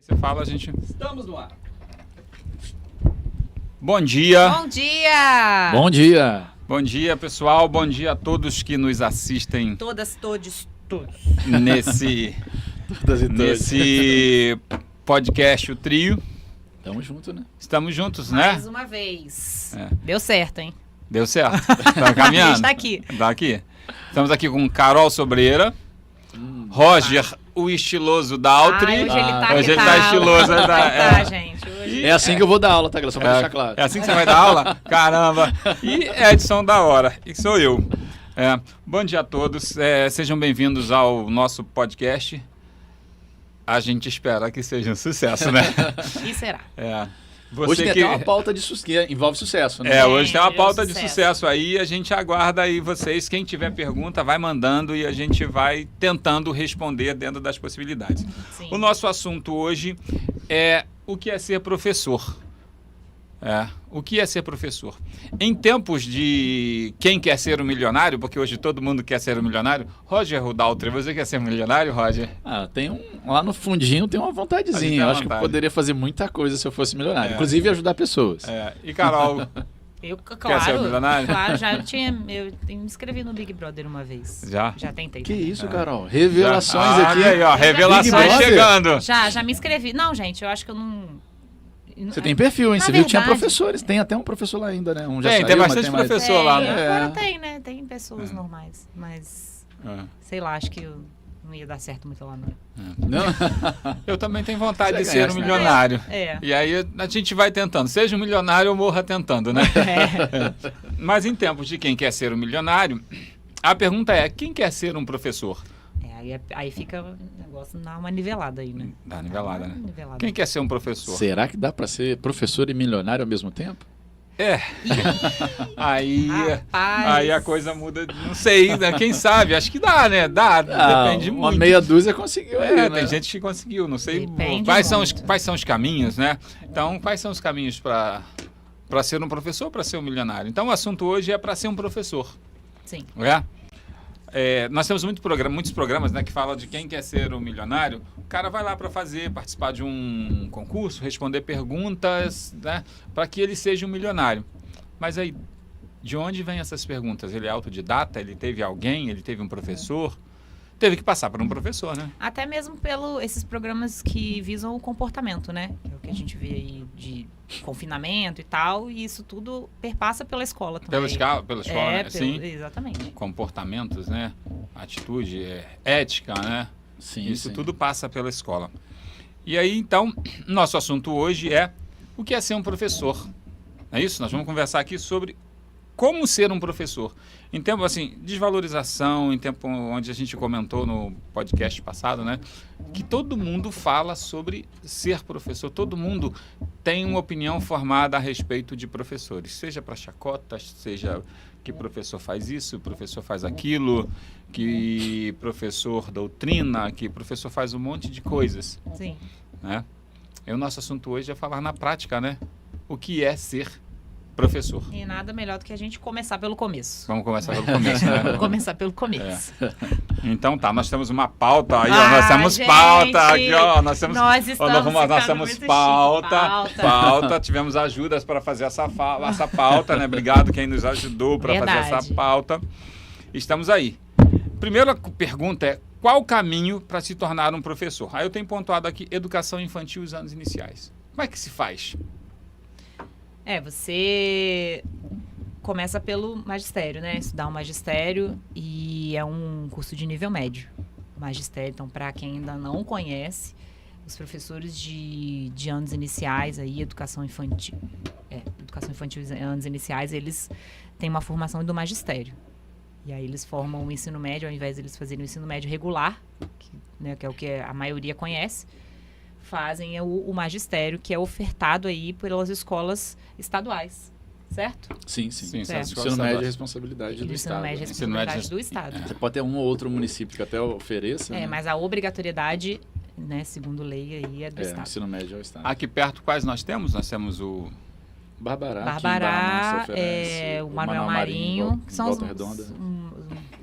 Você fala, a gente... Estamos no ar. Bom dia. Bom dia! Bom dia. Bom dia, pessoal. Bom dia a todos que nos assistem Todas, todos. nesse Todas e todos. nesse podcast, o Trio. Tamo junto, né? Estamos juntos, né? Mais uma vez. É. Deu certo, hein? Deu certo. Tá A gente caminhando? tá aqui. Tá aqui. Estamos aqui com Carol Sobreira, Roger, o estiloso Daltri. Ai, hoje ele tá Hoje que ele tá. tá estiloso, né? Tá, gente. Hoje... É assim que eu vou dar aula, tá, galera? Só pra deixar claro. É assim que você vai dar aula? Caramba! E Edson da hora, e sou eu. Bom dia a todos, sejam bem-vindos ao nosso podcast. A gente espera que seja um sucesso, né? E será? Você Hoje tem que... até uma pauta que envolve sucesso, né? hoje tem uma Sim, pauta de sucesso. sucesso aí, a gente aguarda aí vocês, quem tiver pergunta vai mandando e a gente vai tentando responder dentro das possibilidades. Sim. O nosso assunto hoje é o que é ser professor. O que é ser professor? Em tempos de quem quer ser um milionário, porque hoje todo mundo quer ser um milionário, Roger Rudaltri, você quer ser um milionário, Roger? Tem lá no fundinho tem uma vontadezinha. Eu acho que eu poderia fazer muita coisa se eu fosse milionário. Inclusive ajudar pessoas. E Carol, Eu, quer ser um milionário? claro, eu me inscrevi no Big Brother uma vez. Já? Já tentei. Que também. isso, Carol? Revelações aqui. Olha aí, ó, Big revelações Brother? chegando. Já me inscrevi. Não, gente, eu acho que eu não... Você tem perfil, hein? Na Você viu que tinha verdade- professores. Tem até um professor lá ainda, né? Um já Tem saiu, mas bastante mais. professor lá, né? Agora tem, né? Tem pessoas normais. Mas, É. sei lá, acho que eu não ia dar certo muito lá, não. Não? Eu também tenho vontade Você de ser um ganhasse, né? milionário. É. E aí a gente vai tentando. Seja um milionário ou morra tentando, né? Mas em tempos de quem quer ser um milionário, a pergunta é, quem quer ser um professor? Aí fica o negócio dar uma nivelada aí, né? Dá nivelada, né? Nivelada. Quem quer ser um professor? Será que dá pra ser professor e milionário ao mesmo tempo? Aí Rapaz. a coisa muda, não sei, né? Quem sabe? Acho que dá, né? Depende Uma muito. meia dúzia conseguiu aí, né? Tem gente que conseguiu, não sei Depende quais são os caminhos, né? Então, quais são os caminhos para ser um professor, para ser um milionário? Então, o assunto hoje é para ser um professor, Sim. não é? Nós temos muitos programas, né, que falam de quem quer ser um milionário. O cara vai lá para participar de um concurso, responder perguntas, né, para que ele seja um milionário. Mas aí, de onde vêm essas perguntas? Ele é autodidata? Ele teve alguém? Ele teve um professor? Teve que passar por um professor, né? Até mesmo esses programas que visam o comportamento, né? É o que a gente vê aí de confinamento e tal, e isso tudo perpassa pela escola também. Pela escola, né? Sim. Exatamente. Comportamentos, né? Atitude, ética, né? Sim, Isso sim. tudo passa pela escola. E aí, então, nosso assunto hoje é o que é ser um professor. É isso? Nós vamos conversar aqui sobre como ser um professor. Em tempo, assim, desvalorização, em tempo onde a gente comentou no podcast passado, né? Que todo mundo fala sobre ser professor. Todo mundo tem uma opinião formada a respeito de professores. Seja para chacotas, seja que professor faz isso, professor faz aquilo, que professor doutrina, que professor faz um monte de coisas, Sim. né? E o nosso assunto hoje é falar na prática, né? O que é ser professor. E nada melhor do que a gente começar pelo começo. Vamos começar pelo começo, né? Vamos começar pelo começo. Então tá, nós temos uma pauta aí, ó, nós temos gente, pauta aqui, ó, nós temos nós estamos nós ficando temos muito pauta, tivemos ajudas para fazer essa pauta, né? Obrigado quem nos ajudou para fazer essa Verdade. pauta. Estamos aí. Primeira pergunta é, qual o caminho para se tornar um professor? Aí eu tenho pontuado aqui, educação infantil e os anos iniciais. Como é que se faz? Você começa pelo magistério, né? Estudar o magistério e é um curso de nível médio. Magistério, então, para quem ainda não conhece, os professores de anos iniciais, aí, educação infantil e anos iniciais, eles têm uma formação do magistério. E aí eles formam o ensino médio, ao invés de eles fazerem o ensino médio regular, que é o que a maioria conhece, fazem o magistério, que é ofertado aí pelas escolas estaduais, certo? Sim, sim. Sim, certo. Ensino médio é responsabilidade do Ensino Estado. médio é né? responsabilidade do Estado. Você pode ter um ou outro município que até ofereça, né? Mas a obrigatoriedade, né, segundo lei, aí é do o Estado. ensino médio é o Estado. Aqui perto, quais nós temos? Nós temos o... Barbará, Barbará, oferece, o Manuel Marinho, que em são Volta Redonda.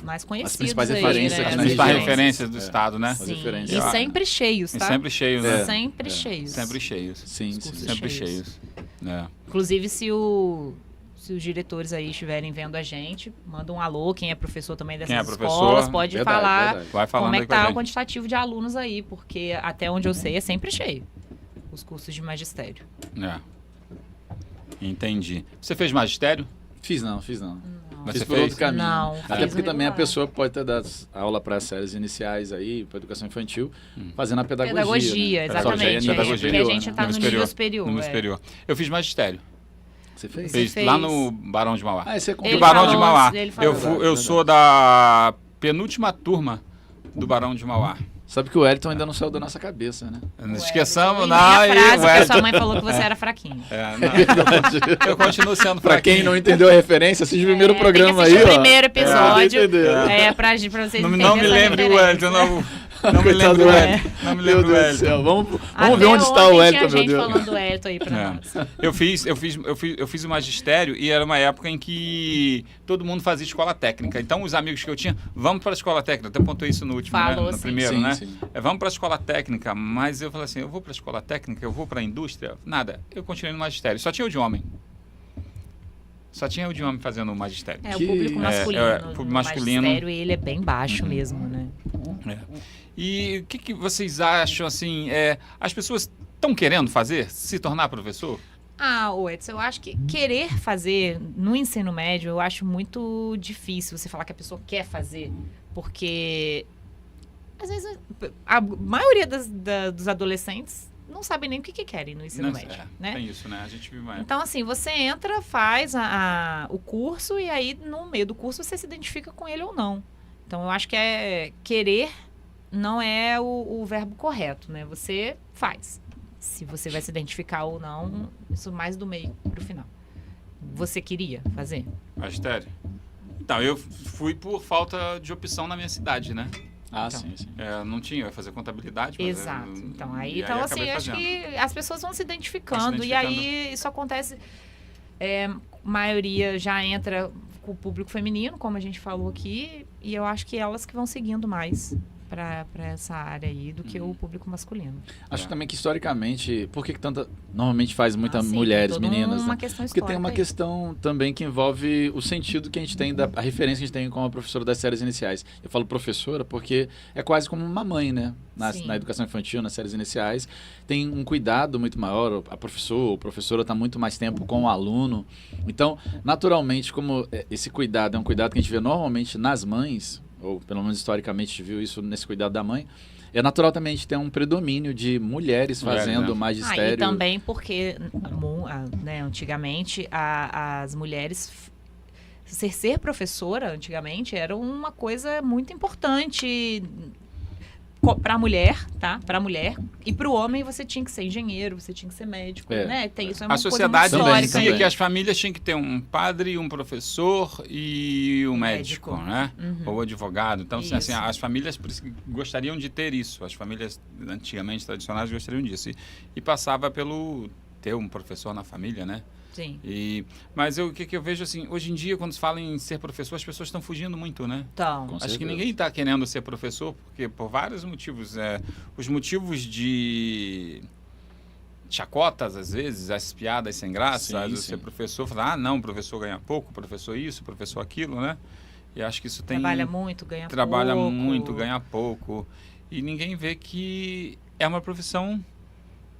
mais conhecidos. As principais aí, referências né? aqui As na principais região. referências do estado, né? Sim. referências. E sempre cheios, E tá? sempre cheios, né? Sempre cheios. Sempre cheios. Sim, Os sim. cursos Sempre cheios. cheios. Inclusive, se os diretores aí estiverem vendo a gente, manda um alô, quem é professor também dessas Quem é professor, escolas, pode verdade, falar verdade. Vai falando como é aí que com a tá o gente. quantitativo de alunos aí, porque até onde eu sei é sempre cheio os cursos de magistério. É. Entendi. Você fez magistério? Fiz não. Mas Fiz você por fez? outro caminho. Não, Até fiz porque também a regular. pessoa pode ter dado aula para as séries iniciais aí, para educação infantil, fazendo a pedagogia. Pedagogia, né? exatamente. Só já é pedagogia. Porque a superior, gente né? tá no nível superior. No é. superior. Eu fiz magistério. Você fez? Você Fiz fez. lá no Barão de Mauá. Ah, esse é Ele Do Barão falou, de Mauá. ele falou. Eu sou da penúltima turma do Barão de Mauá. Sabe que o Wellington ainda não saiu da nossa cabeça, né? Não esqueçamos, Minha não. frase, que a sua mãe falou que você era fraquinho. Eu continuo sendo Pra quem fraquinho. não entendeu a referência, assiste o primeiro programa tem que aí, assistir ó. o primeiro episódio. Pra entender. Pra vocês Não entenderem me essa lembre o referência. Wellington, não me Coitado lembro do o Wellington. Wellington. Não me Meu lembro o Deus do Wellington. céu. Vamos Até ver onde está o ontem Wellington, tinha meu gente Deus. falando do Elton aí pra É. nós. Eu fiz o magistério e era uma época em que todo mundo fazia escola técnica. Então, os amigos que eu tinha, vamos para a escola técnica. Até pontuei isso no último, Falou, né? No sim. primeiro, Sim, né? sim. Vamos para a escola técnica. Mas eu falei assim, eu vou para a escola técnica, eu vou para a indústria. Nada, eu continuei no magistério. Só tinha o de homem. Só tinha o de homem fazendo o magistério. É, o Que- público masculino. o público no masculino. magistério, ele é bem baixo mesmo, né? É. E o que vocês acham, assim, as pessoas estão querendo fazer, se tornar professor? Ah, Edson, eu acho que querer fazer no ensino médio, eu acho muito difícil você falar que a pessoa quer fazer, porque às vezes a maioria dos adolescentes não sabe nem o que querem no ensino Não, médio, né? Tem isso, né? A gente vive uma época. Então, assim, você entra, faz o curso e aí no meio do curso você se identifica com ele ou não. Então, eu acho que querer não é o verbo correto, né? Você faz. Se você vai se identificar ou não, isso mais do meio pro final. Você queria fazer? Magistério? Então, eu fui por falta de opção na minha cidade, né? Ah, Então. sim. Não tinha, eu ia fazer contabilidade. Mas Exato. Então, e então assim, acabei acho fazendo. que as pessoas vão se identificando. Vão se E aí isso acontece. Maioria já entra com o público feminino, como a gente falou aqui, e eu acho que elas que vão seguindo mais para essa área aí do que o público masculino. Acho também que historicamente, por que tanta normalmente faz muita Sim, mulheres, tem toda meninas, uma né? questão Porque tem uma histórica aí. questão também que envolve o sentido que a gente tem, a referência que a gente tem com a professora das séries iniciais. Eu falo professora porque é quase como uma mãe, né? Sim. Na educação infantil, nas séries iniciais. Tem um cuidado muito maior, a professora está muito mais tempo com o aluno. Então, naturalmente, como esse cuidado é um cuidado que a gente vê normalmente nas mães, ou pelo menos historicamente a gente viu isso nesse cuidado da mãe, é natural também a gente ter um predomínio de mulheres fazendo né? magistério. E também porque, né, antigamente, as mulheres... Ser professora, antigamente, era uma coisa muito importante para a mulher, tá? Para a mulher. E para o homem, você tinha que ser engenheiro, você tinha que ser médico, né? Isso é uma A coisa sociedade muito Também, histórica. dizia que as famílias tinham que ter um padre, um professor e um médico, Médico. né? Uhum. Ou advogado. Então, assim, Isso. as famílias gostariam de ter isso. As famílias antigamente tradicionais gostariam disso. E passava pelo ter um professor na família, né? Sim. Mas o que eu vejo, assim, hoje em dia, quando se fala em ser professor, as pessoas estão fugindo muito, né? Então, Com Acho que certeza. ninguém está querendo ser professor, porque por vários motivos. Os motivos de chacotas, às vezes, as piadas sem graça, Sim, às vezes sim. ser professor, falar, não, o professor ganha pouco, o professor isso, o professor aquilo, né? E acho que isso tem... trabalha muito, ganha Trabalha pouco. muito, ganha pouco. E ninguém vê que é uma profissão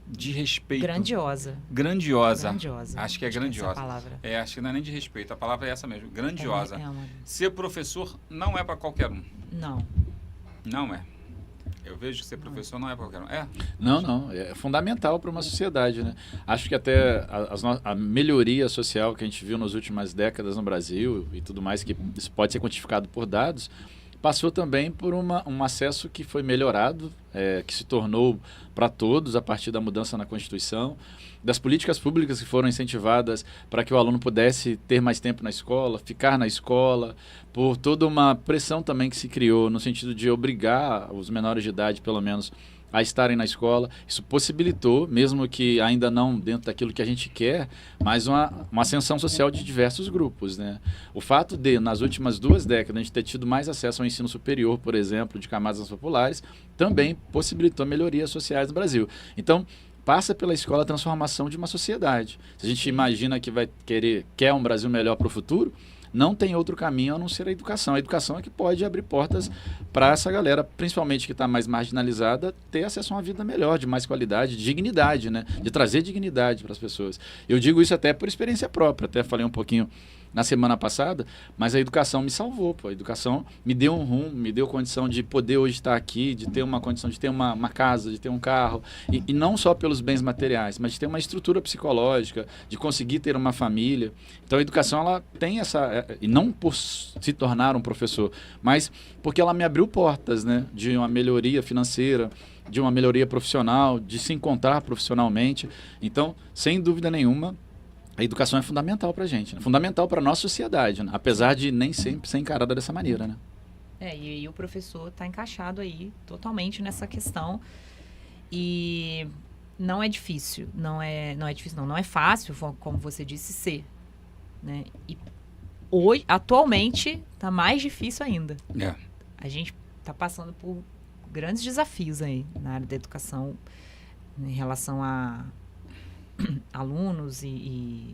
de respeito. Grandiosa. Grandiosa. Grandiosa. Acho que é essa grandiosa. a palavra. Acho que não é nem de respeito, a palavra é essa mesmo, grandiosa. É uma... Ser professor não é para qualquer um. Não. Não é. Eu vejo que ser professor não é para qualquer um. É? Não. É fundamental para uma sociedade, né? Acho que até a melhoria social que a gente viu nas últimas décadas no Brasil e tudo mais, que isso pode ser quantificado por dados, passou também por um acesso que foi melhorado que se tornou para todos a partir da mudança na Constituição, das políticas públicas que foram incentivadas para que o aluno pudesse ter mais tempo na escola, ficar na escola, por toda uma pressão também que se criou no sentido de obrigar os menores de idade, pelo menos, a estarem na escola. Isso possibilitou, mesmo que ainda não dentro daquilo que a gente quer, mas uma ascensão social de diversos grupos, né? O fato de, nas últimas 2 décadas, a gente ter tido mais acesso ao ensino superior, por exemplo, de camadas populares, também possibilitou melhorias sociais no Brasil. Então, passa pela escola a transformação de uma sociedade. Se a gente imagina que quer um Brasil melhor para o futuro, não tem outro caminho a não ser a educação. A educação é que pode abrir portas para essa galera, principalmente que está mais marginalizada, ter acesso a uma vida melhor, de mais qualidade, de dignidade, né? De trazer dignidade para as pessoas. Eu digo isso até por experiência própria, até falei um pouquinho na semana passada, mas a educação me salvou, pô. A educação me deu um rumo, me deu condição de poder hoje estar aqui, de ter uma condição de ter uma casa, de ter um carro, e não só pelos bens materiais, mas de ter uma estrutura psicológica, de conseguir ter uma família. Então a educação, ela tem e não por se tornar um professor, mas porque ela me abriu portas, né, de uma melhoria financeira, de uma melhoria profissional, de se encontrar profissionalmente. Então, sem dúvida nenhuma, a educação é fundamental para a gente, né? Fundamental para a nossa sociedade, né? Apesar de nem sempre ser encarada dessa maneira, né? E o professor está encaixado aí totalmente nessa questão. E não é difícil, não é fácil, como você disse, ser, né? E hoje, atualmente, está mais difícil ainda. A gente está passando por grandes desafios aí na área da educação em relação a alunos e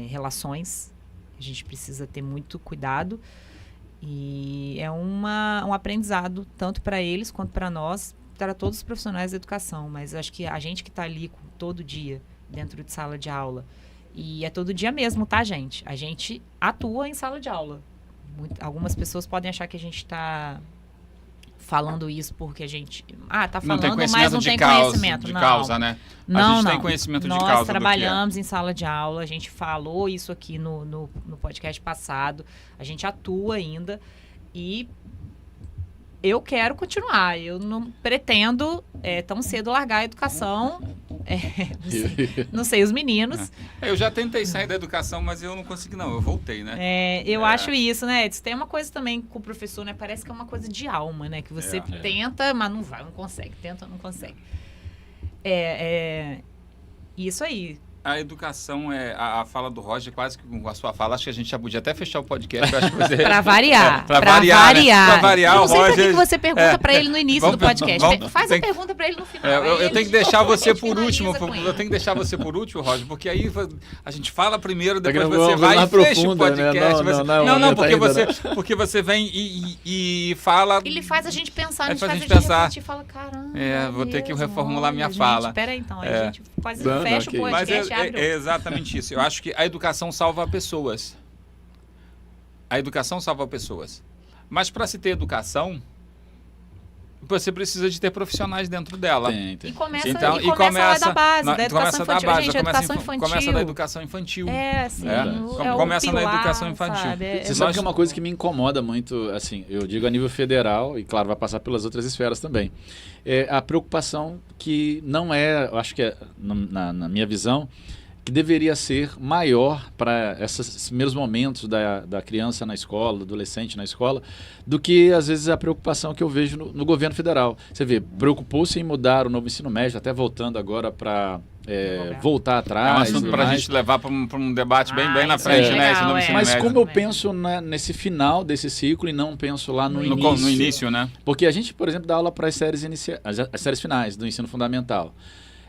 relações. A gente precisa ter muito cuidado e é um aprendizado tanto para eles quanto para nós, para todos os profissionais da educação. Mas acho que a gente que está ali todo dia dentro de sala de aula, e é todo dia mesmo, tá, gente? A gente atua em sala de aula. Algumas pessoas podem achar que a gente está falando isso porque a gente... tá falando, mas não tem conhecimento. De causa, né? A gente tem conhecimento de causa. Nós trabalhamos em sala de aula, a gente falou isso aqui no podcast passado, a gente atua ainda e eu quero continuar. Eu não pretendo tão cedo largar a educação. Não sei, os meninos. Eu já tentei sair da educação, mas eu não consegui, não. Eu voltei, né? Eu acho isso, né? Tem uma coisa também com o professor, né? Parece que é uma coisa de alma, né? Que você tenta, mas não consegue. Tenta, não consegue. Isso aí. A educação a fala do Roger, quase que com a sua fala, acho que a gente já podia até fechar o podcast. Para variar. Para variar. Né? Para variar, não sei o Roger... por que você pergunta para ele no início do podcast. Faz a pergunta para ele no final. Eu tenho que deixar você por último. Eu tenho que deixar você por último, Roger, porque aí a gente fala primeiro, depois você vai e fecha o podcast. Né? Não, porque você vem e fala... Ele faz a gente pensar, a gente refletir e fala, caramba, vou ter que reformular minha fala. Espera aí, então. Aí a gente fecha o podcast. É exatamente isso. Eu acho que a educação salva pessoas. A educação salva pessoas. Mas para se ter educação, você precisa de ter profissionais dentro dela. Tem. E começa lá da base, da educação infantil. Gente, educação infantil. Começa da educação infantil. Começa na educação infantil. Você sabe que é uma coisa que me incomoda muito, assim, eu digo a nível federal, e claro, vai passar pelas outras esferas também. É a preocupação que não eu acho que na minha visão, que deveria ser maior para esses primeiros momentos da criança na escola, do adolescente na escola, do que, às vezes, a preocupação que eu vejo no governo federal. Você vê, preocupou-se em mudar o novo ensino médio, até voltando agora para voltar atrás. É um assunto para a gente levar para um debate bem na frente, né? Esse novo ensino Mas médio. como eu penso nesse final desse ciclo e não penso lá no início. No início, né? Porque a gente, por exemplo, dá aula para as séries finais do ensino fundamental.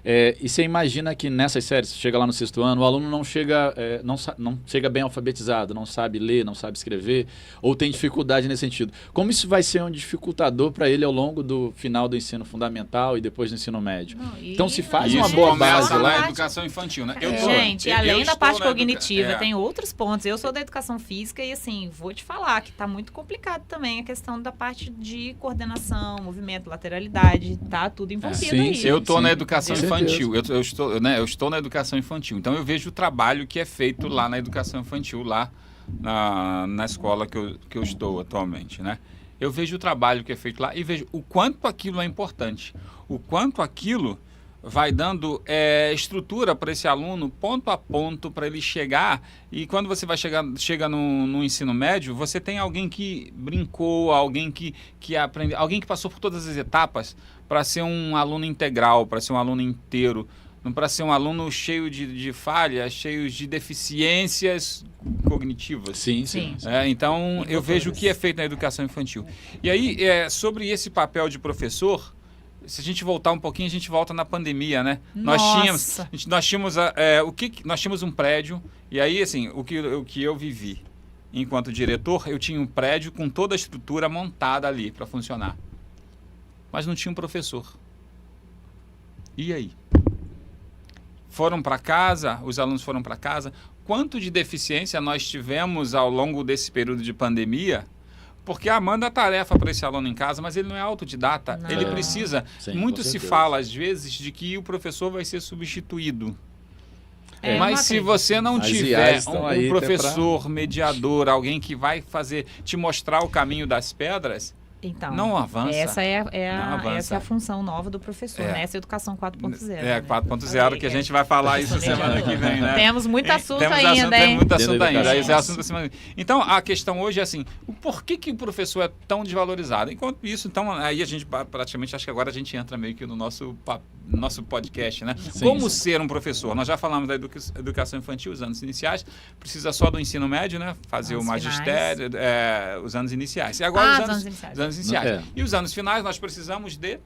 E você imagina que nessas séries, chega lá no 6º ano, o aluno não chega bem alfabetizado, não sabe ler, não sabe escrever, ou tem dificuldade nesse sentido. Como isso vai ser um dificultador para ele ao longo do final do ensino fundamental e depois do ensino médio? Então se faz uma boa base lá. Na educação infantil, né? Gente, além da parte cognitiva, tem outros pontos. Eu sou da educação física e, assim, vou te falar que está muito complicado também a questão da parte de coordenação, movimento, lateralidade, tá tudo envolvido aí. Eu estou na educação infantil. Eu estou na educação infantil. Então eu vejo o trabalho que é feito lá na educação infantil, lá na escola que eu estou atualmente, né? eu vejo o trabalho que é feito lá e vejo o quanto aquilo é importante, o quanto aquilo vai dando estrutura para esse aluno, ponto a ponto, para ele chegar. E quando você chega no ensino médio, você tem alguém que brincou, alguém que aprendeu, alguém que passou por todas as etapas para ser um aluno integral, para ser um aluno inteiro, não para ser um aluno cheio de falhas, cheio de deficiências cognitivas. Sim. Então, eu vejo o que é feito na educação infantil. E aí, sobre esse papel de professor, se a gente voltar um pouquinho, a gente volta na pandemia, né? Nossa. Nós tínhamos um prédio, e aí, assim, o que eu vivi enquanto diretor, eu tinha um prédio com toda a estrutura montada ali para funcionar. Mas não tinha um professor. E aí? Foram para casa, os alunos foram para casa. Quanto de deficiência nós tivemos ao longo desse período de pandemia? Porque manda a tarefa para esse aluno em casa, mas ele não é autodidata. Não. Ele precisa. Sim, muito com se certeza. fala, às vezes, de que o professor vai ser substituído. Eu Mas não se acredito. você não As tiver IAs estão aí um até professor, mediador, alguém que vai te mostrar o caminho das pedras, Então, não avança. essa é Não avança. essa é a função nova do professor, É. né? Essa educação 4.0. É, né? 4.0, Falei que a gente vai falar isso semana que vem, né? Temos muito assunto Temos ainda, hein? Tem muito assunto Dentro da ainda. Esse é educação. assunto da semana. Então, a questão hoje é assim, o porquê que o professor é tão desvalorizado? Enquanto isso, então, aí a gente praticamente, acho que agora a gente entra meio que no nosso podcast, né? Sim, Como sim. ser um professor? Nós já falamos da educação infantil, os anos iniciais, precisa só do ensino médio, né? Fazer Anos o magistério, os anos iniciais. E agora Ah, os anos iniciais. É. E os anos finais, nós precisamos de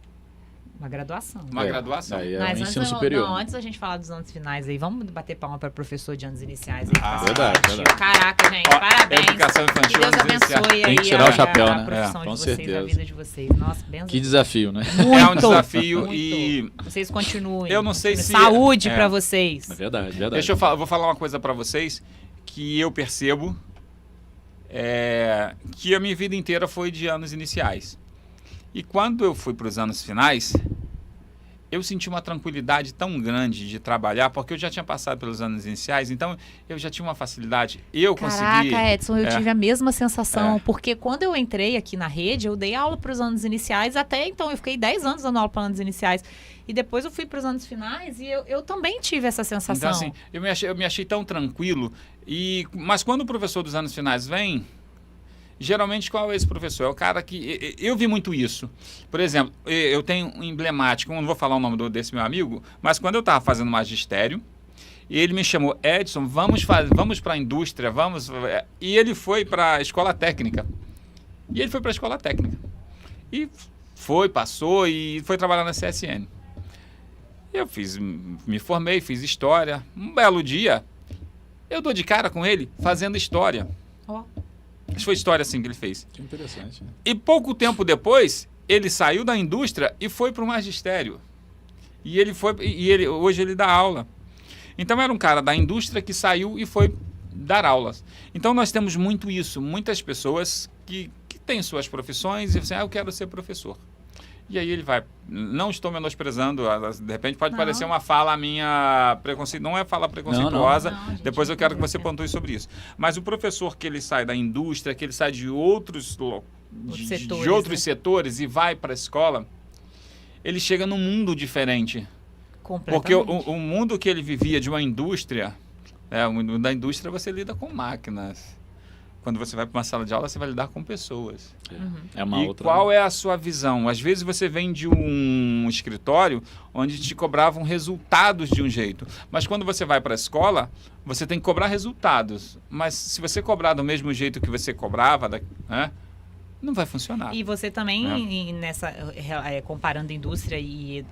Uma graduação. uma graduação. Aí é Mas o antes, ensino superior. Não, antes da gente falar dos anos finais aí, vamos bater palma para professor de anos iniciais. Aí, Ah, que tá verdade, sentindo. verdade. Caraca, gente, Ó, parabéns. educação infantil, Que Deus anos iniciais. abençoe Tem que aí tirar o chapéu, a né? profissão É, de com vocês, certeza. a vida de vocês. Nossa, benção. Que desafio, né? Muito, É um desafio muito. e Vocês continuem. eu não sei continuem. se- Saúde é. para vocês. É verdade, verdade. deixa eu falar, vou falar uma coisa para vocês que eu percebo que a minha vida inteira foi de anos iniciais. E quando eu fui para os anos finais, eu senti uma tranquilidade tão grande de trabalhar, porque eu já tinha passado pelos anos iniciais, então eu já tinha uma facilidade. Eu consegui. Caraca, Edson, eu tive a mesma sensação, É. porque quando eu entrei aqui na rede, eu dei aula para os anos iniciais, até então eu fiquei 10 anos dando aula para anos iniciais, e depois eu fui para os anos finais e eu também tive essa sensação. Então, assim, eu me achei tão tranquilo. Mas quando o professor dos anos finais vem, geralmente qual é esse professor? É o cara que... Eu vi muito isso. Por exemplo, eu tenho um emblemático, não vou falar o nome desse meu amigo, mas quando eu estava fazendo magistério, e ele me chamou, Edson, vamos para a indústria, vamos... E ele foi para a escola técnica. E ele foi para a escola técnica. E passou e foi trabalhar na CSN. Eu me formei, fiz história. Um belo dia, eu dou de cara com ele fazendo história. Ó. Acho que foi história assim que ele fez. Que interessante. Né? E pouco tempo depois, ele saiu da indústria e foi para o magistério. Hoje ele dá aula. Então era um cara da indústria que saiu e foi dar aulas. Então nós temos muito isso, muitas pessoas que têm suas profissões e dizem, eu quero ser professor. E aí ele vai, não estou menosprezando, de repente pode Não. parecer uma fala minha, não é fala preconceituosa, Não, gente, depois eu quero que você entendeu. pontue sobre isso. Mas o professor que ele sai da indústria, que ele sai de outros, setores, de outros né? setores e vai para a escola, ele chega num mundo diferente. Porque Completamente. o mundo que ele vivia de uma indústria, o mundo da indústria você lida com máquinas. Quando você vai para uma sala de aula, você vai lidar com pessoas. É uma E outra. qual é a sua visão? Às vezes você vem de um escritório onde te cobravam resultados de um jeito. Mas quando você vai para a escola, você tem que cobrar resultados. Mas se você cobrar do mesmo jeito que você cobrava, né, não vai funcionar. E você também, comparando indústria e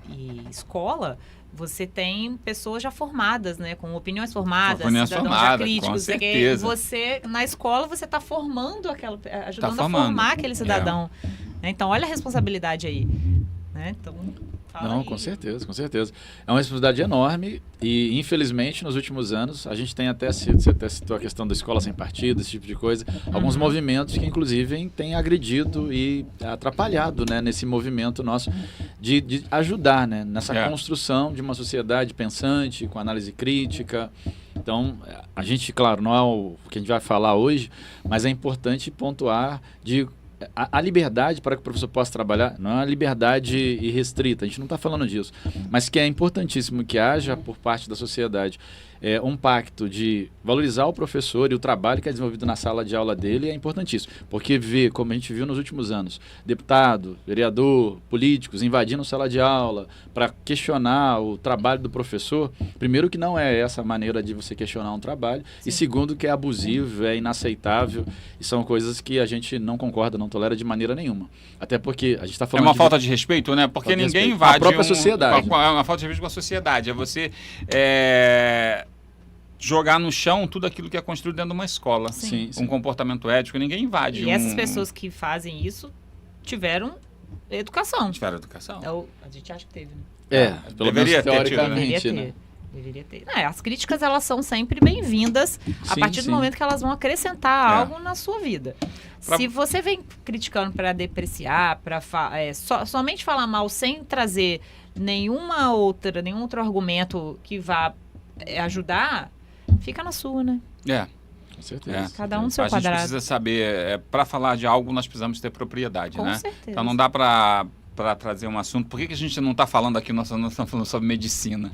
escola, você tem pessoas já formadas, né? Com opiniões formadas, Opiniões cidadãos já formadas, críticos. com Você, certeza. você, na escola, você está formando ajudando formando. a formar aquele cidadão. Né? Então, olha a responsabilidade aí. Né? Então, fala Não, aí. com certeza, com certeza. É uma responsabilidade enorme e, infelizmente, nos últimos anos, a gente tem você até citou a questão da escola sem partido, esse tipo de coisa, alguns movimentos que, inclusive, têm agredido e atrapalhado, né, nesse movimento nosso de ajudar, né, nessa construção de uma sociedade pensante, com análise crítica. Então, a gente, claro, não é o que a gente vai falar hoje, mas é importante pontuar de a liberdade para que o professor possa trabalhar não é uma liberdade irrestrita, a gente não está falando disso, mas que é importantíssimo que haja por parte da sociedade um pacto de valorizar o professor e o trabalho que é desenvolvido na sala de aula dele é importantíssimo, porque ver, como a gente viu nos últimos anos, deputado, vereador, políticos invadindo sala de aula para questionar o trabalho do professor, primeiro que não é essa a maneira de você questionar um trabalho, e segundo que é abusivo, é inaceitável, e são coisas que a gente não concorda, não tolera de maneira nenhuma. Até porque a gente está falando É uma falta de respeito, né? Porque ninguém invade a própria sociedade. É uma falta de respeito com a sociedade. É você jogar no chão tudo aquilo que é construído dentro de uma escola. Sim. Um comportamento ético, ninguém invade. E essas pessoas que fazem isso tiveram educação. Tiveram educação. A gente acha que teve, né? Pelo menos Deveria ter tido, né? teoricamente, né? Deveria ter. As críticas, elas são sempre bem-vindas a Sim, partir do sim. momento que elas vão acrescentar algo na sua vida. Pra- Se você vem criticando para depreciar, para somente falar mal sem trazer nenhum outro argumento que vá ajudar, fica na sua, né? Com certeza. Cada um no seu A gente quadrado. precisa saber, para falar de algo, nós precisamos ter propriedade, Com né? certeza. Então não dá para trazer um assunto. Por que a gente não está falando aqui, nós não estamos falando sobre medicina,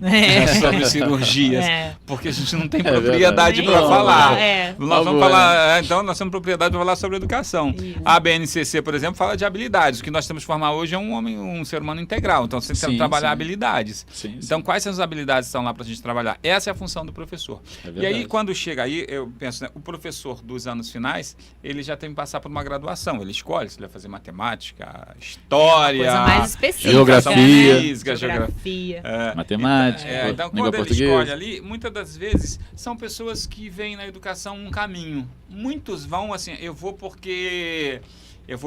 sobre cirurgias? Porque a gente não tem propriedade para Nenhuma, falar. Nós vamos falar, então nós temos propriedade para falar sobre educação. Isso. A BNCC, por exemplo, fala de habilidades. O que nós temos que formar hoje é um ser humano integral. Então você tem que Sim, trabalhar sim. habilidades. Sim, Então quais são as habilidades que estão lá para a gente trabalhar? Essa é a função do professor. É E verdade. aí quando chega aí, eu penso, né, o professor dos anos finais, ele já tem que passar por uma graduação. Ele escolhe se ele vai fazer matemática, história, Coisa mais específica. Geografia. né? Física, geografia. Matemática, então, língua quando ele portuguesa. escolhe ali, muitas das vezes são pessoas que veem na educação um caminho. Muitos vão assim, eu vou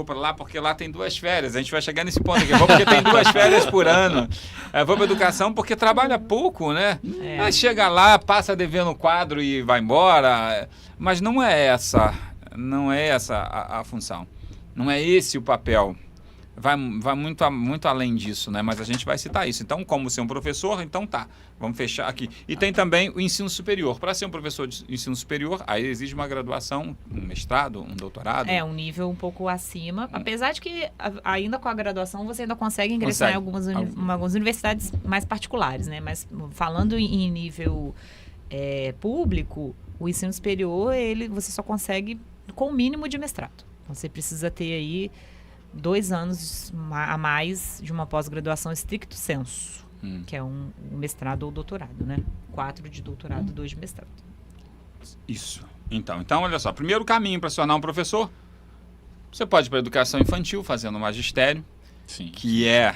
para lá porque lá tem 2 férias. A gente vai chegar nesse ponto aqui. Eu vou porque tem 2 férias por ano. Eu vou para educação porque trabalha pouco, né? Aí chega lá, passa devendo o quadro e vai embora. Mas não é essa a função. Não é esse o papel. Vai muito além disso, né? Mas a gente vai citar isso. Então, como ser um professor, então tá, vamos fechar aqui. E tem também o ensino superior. Para ser um professor de ensino superior, aí exige uma graduação, um mestrado, um doutorado. Um nível um pouco acima. Apesar de que ainda com a graduação você ainda consegue ingressar em algumas universidades mais particulares, né? Mas falando em nível público, o ensino superior, você só consegue com o mínimo de mestrado. Você precisa ter aí 2 anos a mais de uma pós-graduação stricto sensu, que é um mestrado ou doutorado, né? 4 de doutorado, 2 de mestrado. Isso. Então, olha só. Primeiro caminho para se tornar um professor, você pode ir para a educação infantil, fazendo magistério, Sim. que é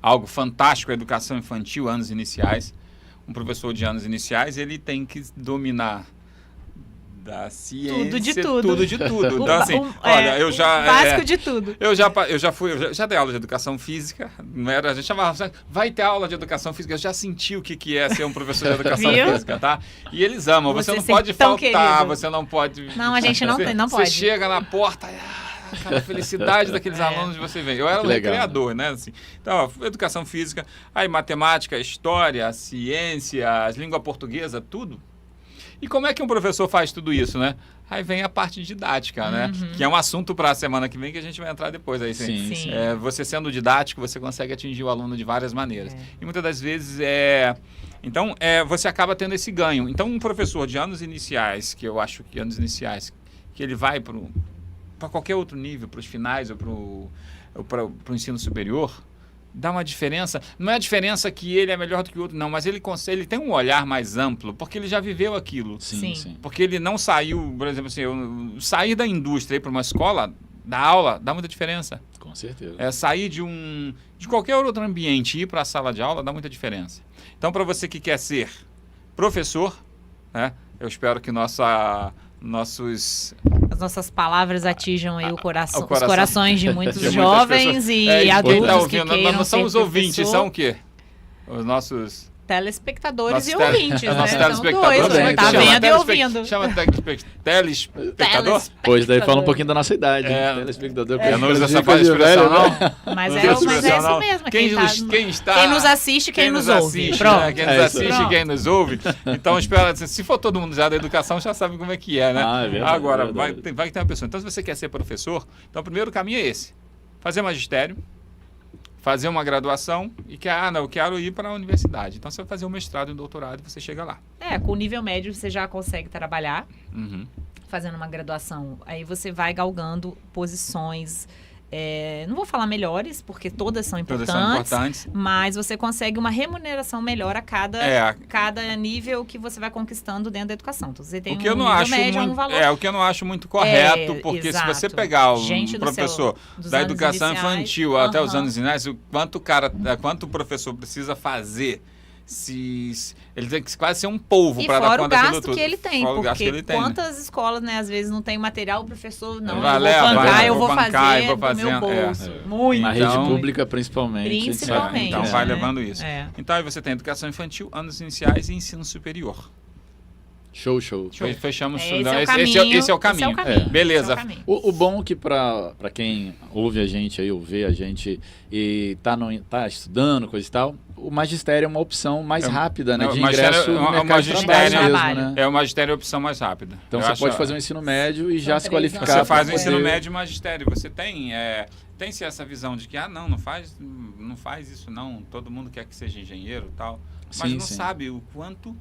algo fantástico, a educação infantil, anos iniciais. Um professor de anos iniciais, ele tem que dominar da ciência, Tudo de tudo. Então, assim, olha, eu já... O básico de tudo. Eu já dei aula de educação física, não era, a gente chamava, vai ter aula de educação física, eu já senti o que é ser um professor de educação física, tá? E eles amam, você não pode faltar, querido. Você não pode... Não, a gente não pode. Você chega na porta, aquela felicidade daqueles alunos de você ver. Eu era um recreador, né? Assim. Então, educação física, aí matemática, história, ciências, língua portuguesa, tudo. E como é que um professor faz tudo isso, né? Aí vem a parte didática, né? Que é um assunto para a semana que vem que a gente vai entrar depois. Aí, Sim. Você sendo didático, você consegue atingir o aluno de várias maneiras. E muitas das vezes Então, você acaba tendo esse ganho. Então, um professor de anos iniciais, que eu acho que que ele vai para qualquer outro nível, para os finais ou para o ensino superior, dá uma diferença. Não é a diferença que ele é melhor do que o outro, não, mas ele tem um olhar mais amplo, porque ele já viveu aquilo. Sim. Porque ele não saiu, por exemplo, assim, sair da indústria e ir para uma escola, dar aula, dá muita diferença. Com certeza. Sair de qualquer outro ambiente e ir para a sala de aula dá muita diferença. Então, para você que quer ser professor, né, eu espero que as nossas palavras atinjam aí os coração. corações de muitos jovens e adultos tá ouvindo, que queiram não são ser os ouvintes, professor. são o quê? Os nossos telespectadores Nossos e ouvintes, né? nossos São telespectadores, dois, né? né? Tá Chama vendo e ouvindo. Chama telespectador? Pois daí fala um pouquinho da nossa idade. É. Telespectador. Eu não uso coisa essa de velho, expressão, né? não. Mas Não é, uso essa mas é expressão, isso não. mesmo. Quem nos assiste, quem nos ouve. assiste, Pronto. né? Quem É nos isso aí. assiste, Pronto. quem nos ouve. Então, espera, se for todo mundo já da educação, já sabe como é que é, né? Ah, é verdade, Agora, é verdade. vai que tem uma pessoa. Então, se você quer ser professor, então o primeiro caminho é esse. Fazer magistério, fazer uma graduação e que, eu quero ir para a universidade. Então, você vai fazer um mestrado e um doutorado e você chega lá. Com o nível médio você já consegue trabalhar, Uhum. fazendo uma graduação. Aí você vai galgando posições, não vou falar melhores, porque todas são Todas importantes, são importantes. mas você consegue uma remuneração melhor a cada nível que você vai conquistando dentro da educação. Então, você tem O que eu um não nível acho médio, muito, um valor. o que eu não acho muito correto, porque exato. se você pegar um Gente do professor dos da anos educação iniciais, infantil até os aham. anos iniciais, quanto o professor precisa fazer, ele tem que quase ser um polvo E para dar fora o conta daquilo gasto tudo. que ele tem, Fora o gasto que porque ele tem, né? quantas escolas, né, às vezes não tem material, o professor, não, Vai eu leva, vou bancar, vai, eu vou vou bancar, fazer eu vou do meu fazendo, bolso. Muito. Na Então- rede pública, principalmente. a gente sabe. Principalmente. Então né? vai levando isso. É. Então aí você tem educação infantil, anos iniciais e ensino superior. Show. Fechamos. Esse não, é o esse caminho. é o caminho. Beleza. Esse é o caminho. O bom que para quem ouve a gente aí, ou vê a gente e tá estudando, coisa e tal, o magistério é uma opção mais rápida, né? o De magistério ingresso é no uma- mercado de magistério- trabalho trabalho. mesmo, né? É o magistério a opção mais rápida. Então Eu você acho- pode fazer um ensino médio e já se 3 qualificar. anos. Você faz o pra ensino poder- médio e magistério. Você tem-se essa visão de que, não faz isso não. Todo mundo quer que seja engenheiro e tal. Mas Sim, não sim. sabe o quanto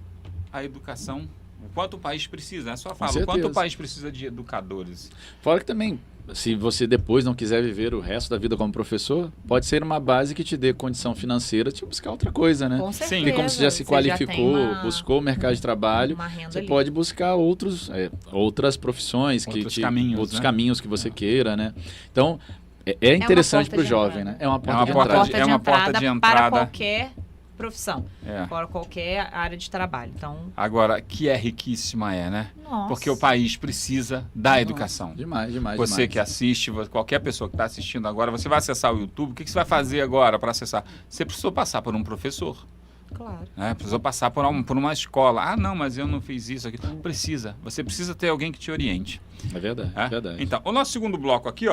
a educação, o quanto o país precisa. Não é só fala, o certeza. quanto o país precisa de educadores. Fora que também, se você depois não quiser viver o resto da vida como professor, pode ser uma base que te dê condição financeira de buscar outra coisa, né? Com Sim. certeza. E como você já se qualificou, buscou o mercado de trabalho, uma renda você ali. pode buscar outras profissões, Outros caminhos, que você queira, né? Então, é interessante porta para o de jovem, entrada. né? É uma porta uma de porta entrada. de- é uma porta de para entrada. qualquer profissão, É. para qualquer área de trabalho. Então, Agora, que é riquíssima né? nossa. Porque o país precisa da educação. Demais. Você que assiste, qualquer pessoa que está assistindo agora, você vai acessar o YouTube, o que você vai fazer agora para acessar? Você precisou passar por um professor, Claro. né? Precisou passar por uma escola. Não, mas eu não fiz isso aqui. Precisa. Você precisa ter alguém que te oriente. É verdade, né? verdade. Então, o nosso segundo bloco aqui,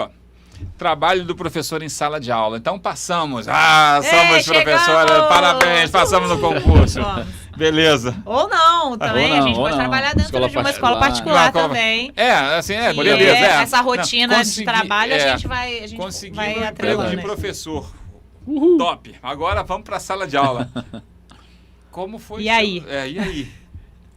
trabalho do professor em sala de aula. Então passamos. Somos professores. chegamos! Parabéns, passamos no concurso. Vamos. Beleza. Ou não, também. A gente ou pode não. trabalhar dentro Escola de uma escola particular. particular também. Assim, Que beleza. essa rotina Não, de trabalho a gente vai Conseguimos vai um emprego atrelando. de né? professor. Top. Agora vamos para a sala de aula. Como foi? E aí? E aí?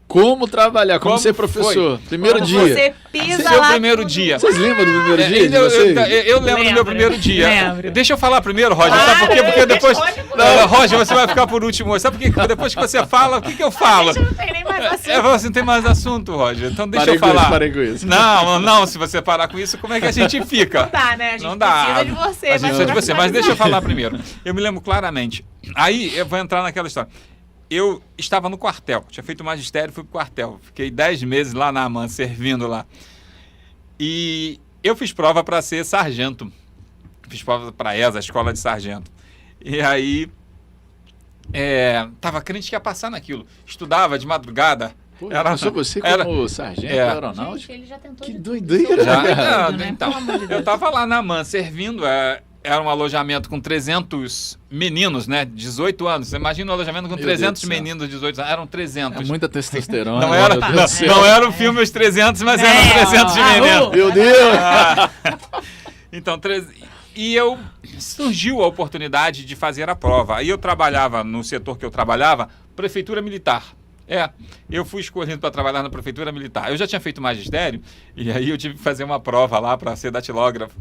Como trabalhar, como, Como ser professor? foi? Primeiro Quando dia. Você pisa Seu lá primeiro tudo. dia. Vocês lembram do primeiro dia de eu vocês? lembro do meu Lembro. primeiro dia. Lembro. Deixa eu falar primeiro, Roger. Sabe por quê? Porque depois. Não, Roger, você vai ficar por último. Sabe por quê? Depois que você fala, o que eu falo? A gente não tem nem mais assunto. Você não tem mais assunto, Roger. Então deixa Parei eu com isso, falar. parei com isso. Não, se você parar com isso, como é que a gente fica? Não dá, né? A gente Não dá. precisa de você. A gente precisa de você, mas deixa eu finalizar. falar primeiro. Eu me lembro claramente. Aí eu vou entrar naquela história. Eu estava no quartel, tinha feito magistério, fui pro quartel. Fiquei 10 meses lá na AMAN, servindo lá. E eu fiz prova para ser sargento. Fiz prova para a ESA, Escola de Sargento. E aí, tava crente que ia passar naquilo. Estudava de madrugada. Pô, pensou você como sargento da aeronáutica? Gente, ele já tentou Que de doideira. tudo. Já, Tudo, né? então, Pelo amor de eu Deus. tava lá na AMAN servindo, era um alojamento com 300 meninos, né? 18 anos. Você imagina um alojamento com Meu 300 Deus do céu. meninos de 18 anos. Eram 300. É muita testosterona. Não meu era, Deus do céu. não era o filme Os 300, mas eram É, 300 ó, meninos. Meu Deus! Então, e surgiu a oportunidade de fazer a prova. Aí eu trabalhava, no setor que eu trabalhava, Prefeitura Militar. Eu fui escolhido para trabalhar na Prefeitura Militar. Eu já tinha feito magistério, e aí eu tive que fazer uma prova lá para ser datilógrafo.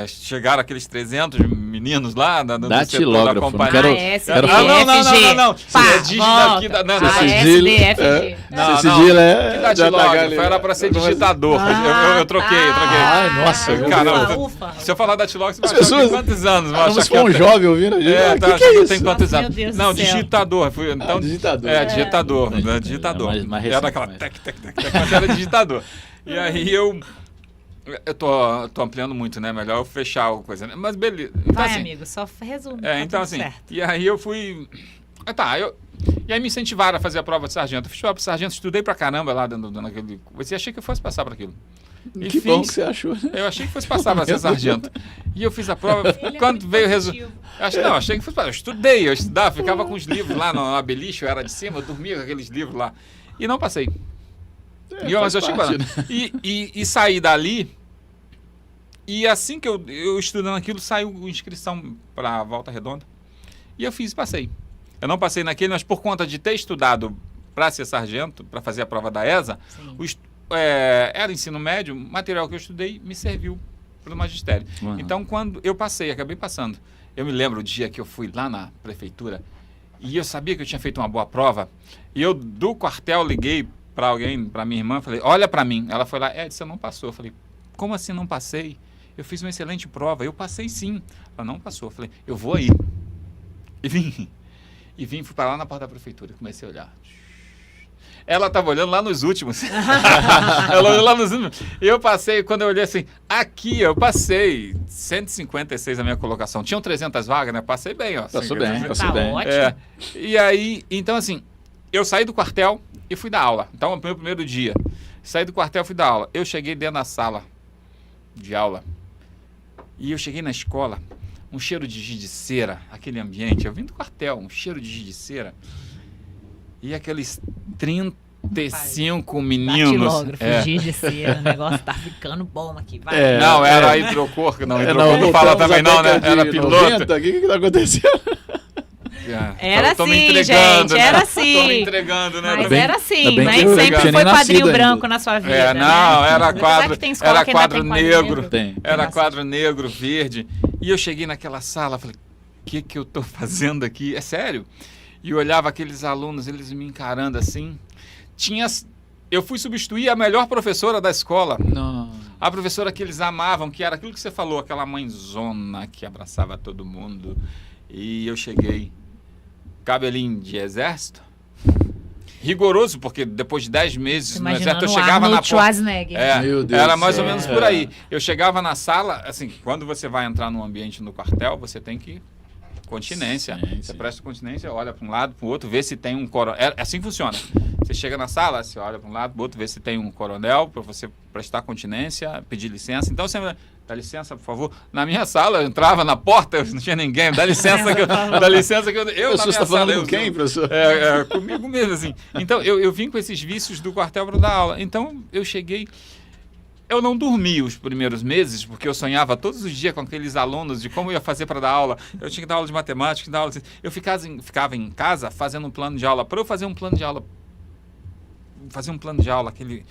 Chegaram aqueles 300 meninos lá no setor da Datilógrafo, não companhia. quero- ASDFG. não. Pá, É dígito aqui volta. da... ASDFG. Não, Esse não. sigilo Que datilógrafo, era para ser digitador. Eu troquei. Ai, nossa, meu Cara, Deus. Ufa. Se eu falar datilógrafo, você vai As achar que pessoas- tem quantos anos? Vai Como achar se for um eu tenho- jovem ouvindo a gente. que é eu isso? tenho quantos Nossa, anos? meu Deus Não, do céu. digitador. Então, digitador. digitador. É. Né? Digitador. É mais Era recente, aquela mas- tec, mas era digitador. E aí eu tô ampliando muito, né? Melhor eu fechar a coisa, né? Mas beleza. Então, Vai, assim, amigo, só resume. tá então tudo assim, certo. e aí eu fui... E aí me incentivaram a fazer a prova de sargento. Eu fiz prova de sargento, estudei pra caramba lá naquele... Você achei que eu fosse passar para aquilo. E Que bom que você achou. Eu achei que fosse passar para ser sargento. E eu fiz a prova, quando veio o resultado... Achei que fosse passar. Eu estudava, ficava com os livros lá no beliche, eu era de cima, eu dormia com aqueles livros lá. E não passei. Mas eu cheguei e saí dali, e assim que eu estudando aquilo, saiu inscrição para Volta Redonda. E eu fiz e passei. Eu não passei naquele, mas por conta de ter estudado para ser sargento, para fazer a prova da ESA, era ensino médio, o material que eu estudei me serviu para o magistério. Uhum. Então, quando eu acabei passando. Eu me lembro o dia que eu fui lá na prefeitura e eu sabia que eu tinha feito uma boa prova. E eu, do quartel, liguei para alguém, para minha irmã, falei, olha para mim. Ela foi lá, você não passou. Eu falei, como assim não passei? Eu fiz uma excelente prova. Eu passei sim. Ela não passou. Eu falei, eu vou aí. E vim, fui para lá na porta da prefeitura. Comecei a olhar. Ela estava olhando lá nos últimos. Ela olhou lá nos últimos. E eu passei, quando eu olhei assim, aqui eu passei 156 a minha colocação. Tinham 300 vagas, né? Passei bem, ó. Passou bem. Ótimo. E aí, então assim, eu saí do quartel e fui dar aula. Então, no meu primeiro dia. Saí do quartel e fui dar aula. Eu cheguei dentro da sala de aula. E eu cheguei na escola, um cheiro de giz de cera, aquele ambiente. Eu vim do quartel, um cheiro de giz de cera. E aqueles 35 meninos. Giz de cera, o negócio tá ficando bom aqui. Vai. Não, era hidrocor. Não, hidrocor não fala também não, né? Era piloto. 90, o que tá acontecendo? Era tô assim, me entregando, gente, né? era assim. Tô me entregando, né? Mas era assim, bem mas que eu sempre tinha foi nem quadrinho nascido branco ainda. na sua vida, Era né? quadro, Que tem escola era que ainda quadro tem quadrinho negro. Tem. Era quadro negro, verde. E eu cheguei naquela sala, falei, o que eu tô fazendo aqui? É sério? E eu olhava aqueles alunos, eles me encarando assim. Eu fui substituir a melhor professora da escola. Não. A professora que eles amavam, que era aquilo que você falou, aquela mãezona que abraçava todo mundo. E eu cheguei, cabelinho de exército, rigoroso, porque depois de 10 meses no exército eu chegava na porta. Schwarzenegger. Meu Deus Era do mais céu. ou menos por aí. Eu chegava na sala, assim, quando você vai entrar num ambiente no quartel, você tem que continência. Sim, Você sim. presta continência, olha para um lado, para o outro, vê se tem um coronel. É assim que funciona. Você chega na sala, você olha para um lado, para o outro, vê se tem um coronel, para você prestar continência, pedir licença. Então você dá licença, por favor. Na minha sala, eu entrava na porta, eu não tinha ninguém. Dá licença que eu. Dá licença que eu. Eu na minha Você está falando sala, com quem, professor? comigo mesmo, assim. Então, eu vim com esses vícios do quartel para dar aula. Então, eu cheguei. Eu não dormi os primeiros meses, porque eu sonhava todos os dias com aqueles alunos de como eu ia fazer para dar aula. Eu tinha que dar aula de matemática, dar aula de... Eu ficava em casa fazendo um plano de aula. Para eu fazer um plano de aula, aquele...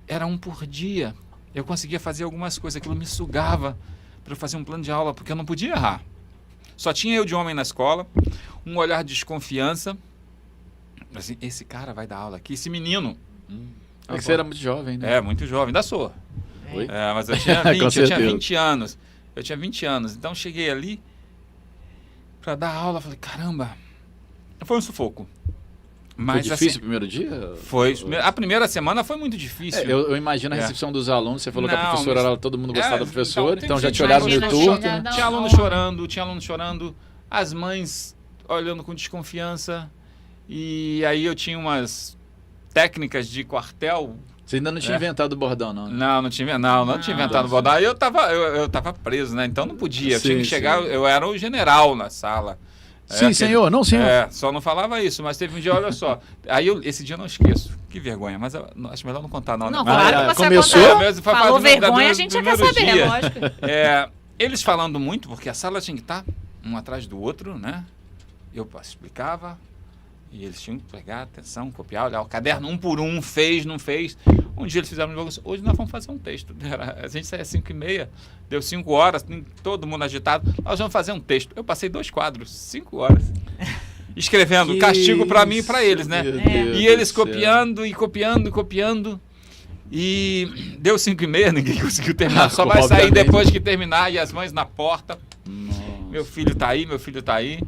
Era um por dia. Eu conseguia fazer algumas coisas, aquilo me sugava para eu fazer um plano de aula, porque eu não podia errar. Só tinha eu de homem na escola, um olhar de desconfiança. Assim, esse cara vai dar aula aqui, esse menino... É que você era muito jovem, né? Muito jovem, ainda sou. Oi? Mas eu tinha Com 20, eu tinha certeza. 20 anos. Eu tinha 20 anos. Então cheguei ali para dar aula, falei, caramba. Foi um sufoco. Mas Foi difícil assim, o primeiro dia? foi. A primeira semana foi muito difícil. Eu imagino a recepção dos alunos. Você falou que a Não, professora mas- era todo mundo gostava da então, professora, tem então já gente te olharam meio imagina torto, chegar- né? Tinha aluno chorando, as mães olhando com desconfiança. E aí eu tinha umas técnicas de quartel. Você ainda não tinha inventado o bordão, não, né? Não tinha inventado o bordão. Aí eu tava preso, né? Então não podia. Eu tinha que Sim, chegar, sim. eu era o general na sala. Sim, senhor, não, senhor. Só não falava isso, mas teve um dia, olha só. Aí esse dia eu não esqueço. Que vergonha, mas acho melhor não contar, não. Não, né? claro que você começou? contou. Mesmo, foi Falou do meu- vergonha, do a gente já quer primeiro saber, dia. lógico. Eles falando muito, porque a sala tinha que estar um atrás do outro, né? Eu explicava, e eles tinham que pegar atenção, copiar, olhar o caderno um por um, fez, não fez. Um dia eles fizeram um jogo assim, hoje nós vamos fazer um texto. A gente saía às 5h30, deu 5 horas, todo mundo agitado, nós vamos fazer um texto. Eu passei 2 quadros, 5 horas, escrevendo, Que castigo para mim e para eles, né? meu Deus E eles do céu. copiando. E deu 5h30, ninguém conseguiu terminar. Só vai sair Obviamente. depois que terminar. E as mães na porta. Nossa. Meu filho tá aí.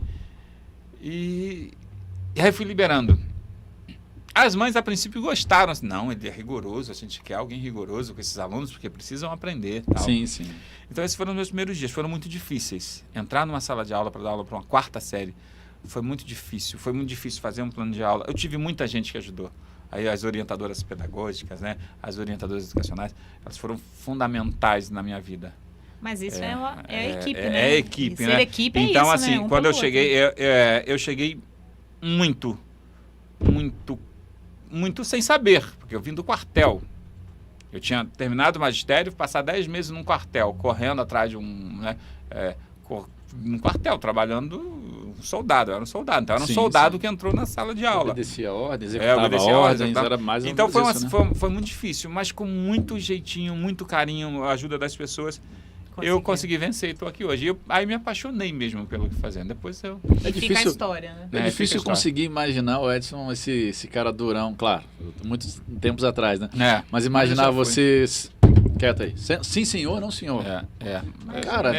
E aí fui liberando. As mães, a princípio, gostaram. Não, ele é rigoroso. A gente quer alguém rigoroso com esses alunos, porque precisam aprender. Tal. Sim, sim. Então, esses foram os meus primeiros dias. Foram muito difíceis. Entrar numa sala de aula para dar aula para uma 4ª série foi muito difícil fazer um plano de aula. Eu tive muita gente que ajudou. Aí as orientadoras pedagógicas, né, as orientadoras educacionais, elas foram fundamentais na minha vida. Mas isso é a equipe, né? É a equipe, né? Ser equipe é então, isso, assim, né? Um quando eu pelo cheguei, eu cheguei muito sem saber, porque eu vim do quartel. Eu tinha terminado o magistério, passar 10 meses num quartel, correndo atrás de num quartel, trabalhando soldado. Eu era um soldado. Então, eu era um soldado que entrou na sala de aula. Obedecia ordens, executava ordens, era mais ou menos então, isso, né? foi muito difícil, mas com muito jeitinho, muito carinho, a ajuda das pessoas, eu consegui vencer e estou aqui hoje. Aí me apaixonei mesmo pelo que fazendo. Depois eu... E fica a história, né? É difícil conseguir imaginar o Edson, esse cara durão, claro, muitos tempos atrás, né? Mas imaginar você... Quieto aí. Sim, senhor, não senhor. Cara,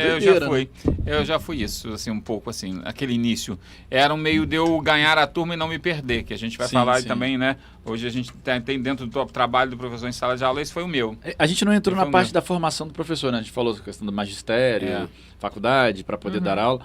eu já fui isso, assim, um pouco assim, aquele início. Era um meio de eu ganhar a turma e não me perder, que a gente vai falar aí também, né? Hoje a gente tem dentro do trabalho do professor em sala de aula, esse foi o meu. A gente não entrou na parte da formação do professor, né? A gente falou da questão do magistério, faculdade, para poder dar aula,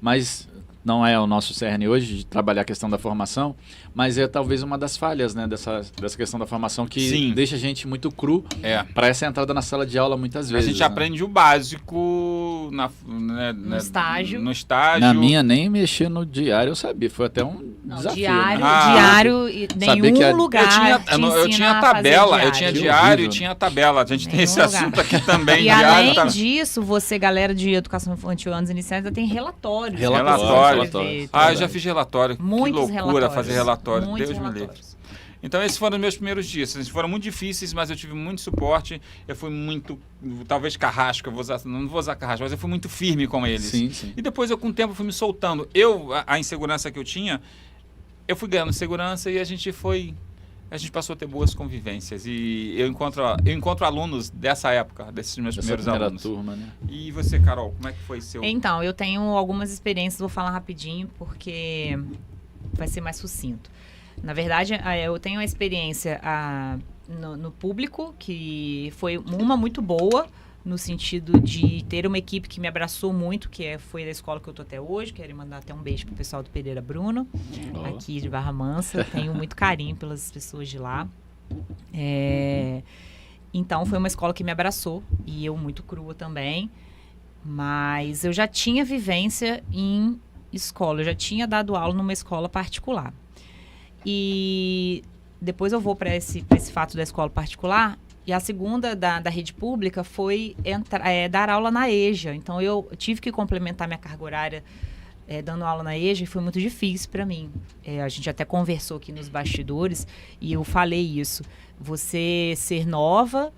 mas não é o nosso cerne hoje de trabalhar a questão da formação, mas é talvez uma das falhas, né, dessa questão da formação que deixa a gente muito cru para essa entrada na sala de aula muitas vezes. A gente aprende o básico no estágio. Na minha, nem mexer no diário eu sabia, foi até um desafio. Diário, nenhum lugar eu tinha tabela, eu tinha diário e tinha tabela. A gente tem esse assunto aqui também. E além disso, você, galera de educação infantil, anos iniciais, ainda tem relatórios. Eu já fiz relatório. Muitos que loucura relatórios. fazer relatório. Muitos Deus me livre. Então, esses foram os meus primeiros dias. Eles foram muito difíceis, mas eu tive muito suporte. Eu fui muito, talvez carrasco, não vou usar carrasco, mas eu fui muito firme com eles. Sim. E depois, com o tempo, fui me soltando. A insegurança que eu tinha, eu fui ganhando segurança e a gente passou a ter boas convivências. E eu encontro alunos dessa época, desses meus primeiros alunos. Turma, né? E você, Carol, como é que foi seu... Então, eu tenho algumas experiências, vou falar rapidinho, porque vai ser mais sucinto. Na verdade, eu tenho uma experiência no público, que foi uma muito boa, no sentido de ter uma equipe que me abraçou muito, foi da escola que eu tô até hoje. Quero mandar até um beijo pro pessoal do Pereira Bruno, aqui de Barra Mansa. Tenho muito carinho pelas pessoas de lá. Então, foi uma escola que me abraçou, e eu muito crua também. Mas eu já tinha vivência em escola, eu já tinha dado aula numa escola particular. E depois eu vou para esse fato da escola particular. E a segunda da rede pública foi dar aula na EJA. Então, eu tive que complementar minha carga horária dando aula na EJA, e foi muito difícil para mim. A gente até conversou aqui nos bastidores e eu falei isso. Você ser nova,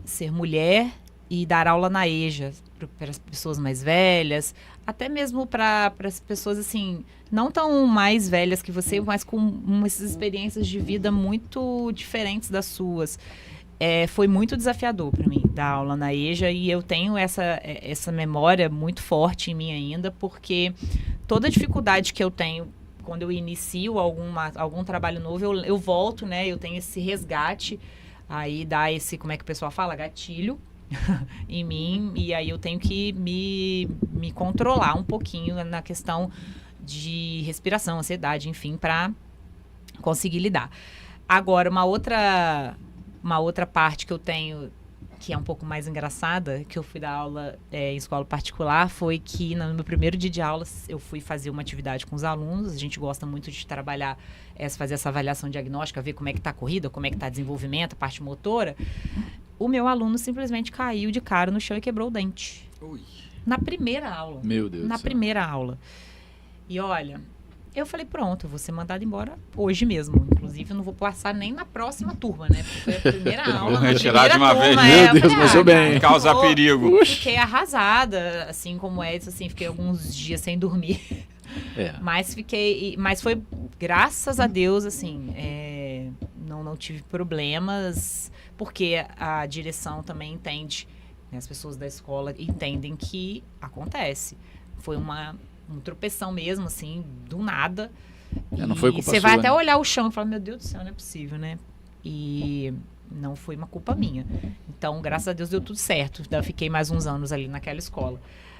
ser mulher e dar aula na EJA para as pessoas mais velhas, até mesmo para as pessoas assim, não tão mais velhas que você, mas com essas experiências de vida muito diferentes das suas. Foi muito desafiador para mim dar aula na EJA, e eu tenho essa memória muito forte em mim ainda, porque toda dificuldade que eu tenho quando eu inicio algum trabalho novo, eu volto, né? Eu tenho esse resgate, aí dá esse, como é que o pessoal fala? Gatilho em mim, e aí eu tenho que me controlar um pouquinho na questão de respiração, ansiedade, enfim, para conseguir lidar. Agora, uma outra parte que eu tenho, que é um pouco mais engraçada, que eu fui dar aula em escola particular, foi que no meu primeiro dia de aula eu fui fazer uma atividade com os alunos. A gente gosta muito de trabalhar, fazer essa avaliação diagnóstica, ver como é que está a corrida, como é que está o desenvolvimento, a parte motora. O meu aluno simplesmente caiu de cara no chão e quebrou o dente. Ui. Na primeira aula. Meu Deus do céu. Na primeira aula. E olha, eu falei, pronto, eu vou ser mandada embora hoje mesmo. Inclusive, eu não vou passar nem na próxima turma, né? Porque foi a primeira aula. Vou retirar de uma vez. Meu Deus, mas eu bem. Causa perigo. Fiquei arrasada, assim como é isso, assim, fiquei alguns dias sem dormir. Mas foi, graças a Deus, assim, não tive problemas, porque a direção também entende, né, as pessoas da escola entendem que acontece. Foi um tropeção mesmo, assim, do nada. Não foi culpa você vai sua, até né? olhar o chão e falar, meu Deus do céu, não é possível, né? E não foi uma culpa minha. Então, graças a Deus, deu tudo certo. Eu fiquei mais uns anos ali naquela escola.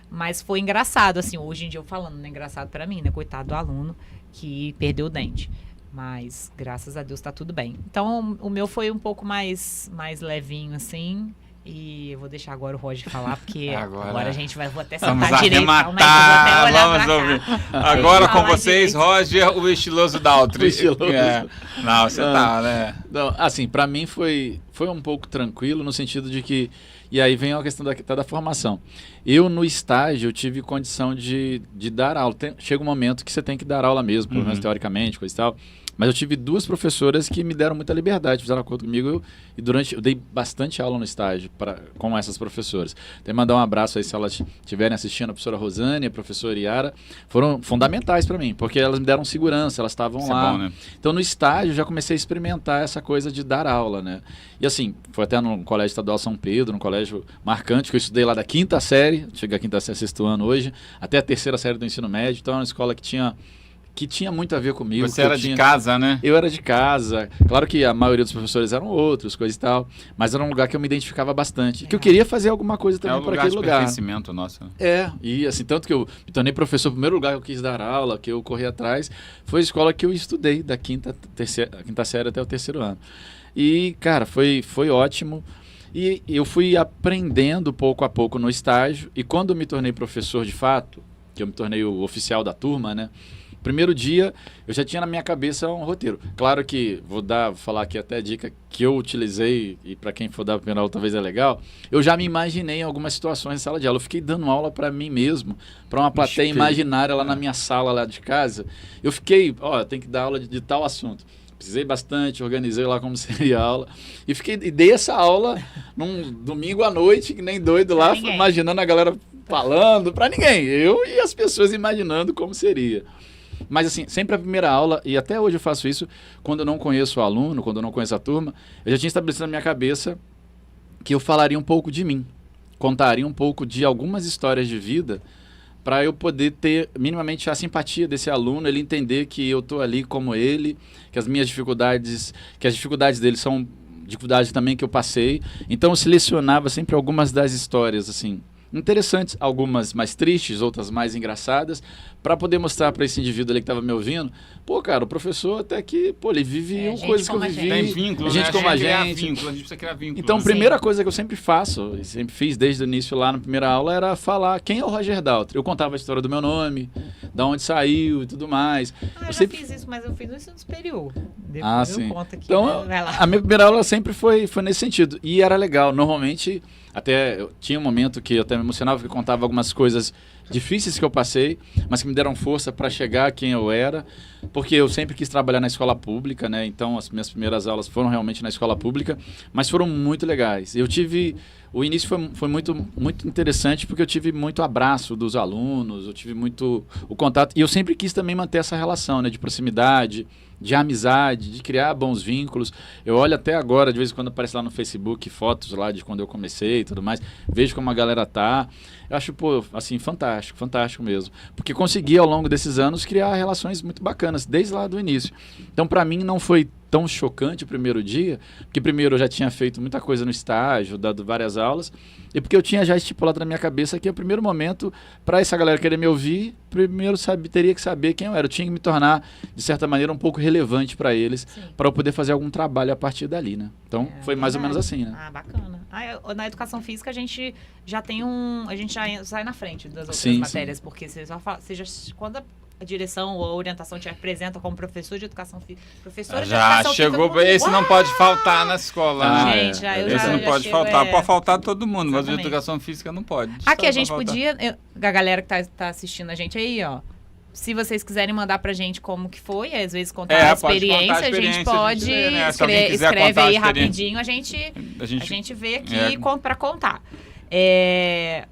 Mas foi engraçado, assim, hoje em dia eu falando, né? Engraçado pra mim, né? Coitado do aluno que perdeu o dente. Mas, graças a Deus, tá tudo bem. Então, o meu foi um pouco mais levinho, assim. E eu vou deixar agora o Roger falar, porque agora a gente vou até vamos sentar direito. arrematar, Calma aí, que eu vou até olhar vamos pra ouvir. cá. Agora com Falar vocês, direito. Roger, o estiloso Daltri. O estiloso. Não, você tá, né? Não, assim, pra mim foi um pouco tranquilo no sentido de que... E aí vem a questão da formação. Eu, no estágio, eu tive condição de dar aula. Chega um momento que você tem que dar aula mesmo, pelo menos teoricamente, coisa e tal. Mas eu tive 2 professoras que me deram muita liberdade, fizeram acordo comigo eu dei bastante aula no estágio com essas professoras. Tem que mandar um abraço aí se elas estiverem assistindo, a professora Rosane e a professora Yara, foram fundamentais para mim, porque elas me deram segurança, elas estavam Isso lá. é bom, né? Então no estágio já comecei a experimentar essa coisa de dar aula, né? E assim, foi até no Colégio Estadual São Pedro, num colégio marcante, que eu estudei lá da 5ª série, cheguei à 5ª série, 6º ano hoje, até a 3ª série do ensino médio, então era uma escola que tinha muito a ver comigo. Você era de casa, né? Eu era de casa. Claro que a maioria dos professores eram outros, coisa e tal. Mas era um lugar que eu me identificava bastante. Que eu queria fazer alguma coisa também para aquele lugar. Pertencimento nosso. E assim, tanto que eu me tornei professor, o primeiro lugar que eu quis dar aula, que eu corri atrás, foi a escola que eu estudei, da 5ª série até o 3º ano. E, cara, foi ótimo. E eu fui aprendendo pouco a pouco no estágio. E quando eu me tornei professor de fato, que eu me tornei o oficial da turma, né? Primeiro dia, eu já tinha na minha cabeça um roteiro. Claro que, vou falar aqui até a dica que eu utilizei, e para quem for dar a primeira aula talvez é legal, eu já me imaginei em algumas situações na sala de aula. Eu fiquei dando aula para mim mesmo, para uma plateia imaginária lá na minha sala lá de casa. Eu fiquei, tem que dar aula de tal assunto. Precisei bastante, organizei lá como seria a aula. E dei essa aula num domingo à noite, que nem doido lá, imaginando a galera falando, para ninguém. Eu e as pessoas imaginando como seria. Mas assim, sempre a primeira aula, e até hoje eu faço isso, quando eu não conheço o aluno, quando eu não conheço a turma, eu já tinha estabelecido na minha cabeça que eu falaria um pouco de mim, contaria um pouco de algumas histórias de vida, para eu poder ter minimamente a simpatia desse aluno, ele entender que eu estou ali como ele, que as minhas dificuldades, que as dificuldades dele são dificuldades também que eu passei. Então eu selecionava sempre algumas das histórias, assim, interessantes, algumas mais tristes, outras mais engraçadas, para poder mostrar para esse indivíduo ali que estava me ouvindo, pô, cara, o professor até que, pô, ele vive coisas que eu vivi. Tem vínculo, gente né? como a gente. gente. A gente precisa criar vínculo. Então, a né? primeira coisa que eu sempre faço, e sempre fiz desde o início lá na primeira aula, era falar quem é o Roger Daltri. Eu contava a história do meu nome, da onde saiu e tudo mais. Eu sempre fiz isso, mas eu fiz no ensino superior. Depois sim. eu conto aqui. Então, Vai lá. a minha primeira aula sempre foi nesse sentido. E era legal. Normalmente, até eu tinha um momento que eu até me emocionava, porque eu contava algumas coisas difíceis que eu passei, mas que me deram força para chegar a quem eu era, porque eu sempre quis trabalhar na escola pública, né? Então as minhas primeiras aulas foram realmente na escola pública, mas foram muito legais. O início foi muito, muito interessante, porque eu tive muito abraço dos alunos, eu tive muito o contato, e eu sempre quis também manter essa relação, né, de proximidade, de amizade, de criar bons vínculos. Eu olho até agora, de vez em quando aparece lá no Facebook fotos lá de quando eu comecei e tudo mais, vejo como a galera tá. Eu acho, pô, assim, fantástico, fantástico mesmo. Porque consegui, ao longo desses anos, criar relações muito bacanas, desde lá do início. Então, para mim, não foi tão chocante o primeiro dia, porque primeiro eu já tinha feito muita coisa no estágio, dado várias aulas, e porque eu tinha já estipulado na minha cabeça que o primeiro momento, para essa galera querer me ouvir, primeiro teria que saber quem eu era. Eu tinha que me tornar, de certa maneira, um pouco relevante para eles, para eu poder fazer algum trabalho a partir dali, né? Então, foi mais ou menos assim, né? Ah, bacana. Na educação física, a gente já tem a gente já sai na frente das outras Sim, matérias, porque você só fala, quando a direção ou a orientação te apresenta como professor de educação física, professora de Já educação chegou, física, esse não pode faltar na escola, né? Gente, eu Esse já não pode chego, faltar, pode faltar todo mundo, mas Exatamente. a educação física não pode. Aqui Só a gente vai faltar. podia, a galera que tá assistindo a gente aí, ó, se vocês quiserem mandar pra gente como que foi, às vezes contar a pode experiência, contar a experiência, a gente pode vê, né? Se alguém quiser escreve contar a aí experiência. rapidinho, a gente vê aqui pra contar.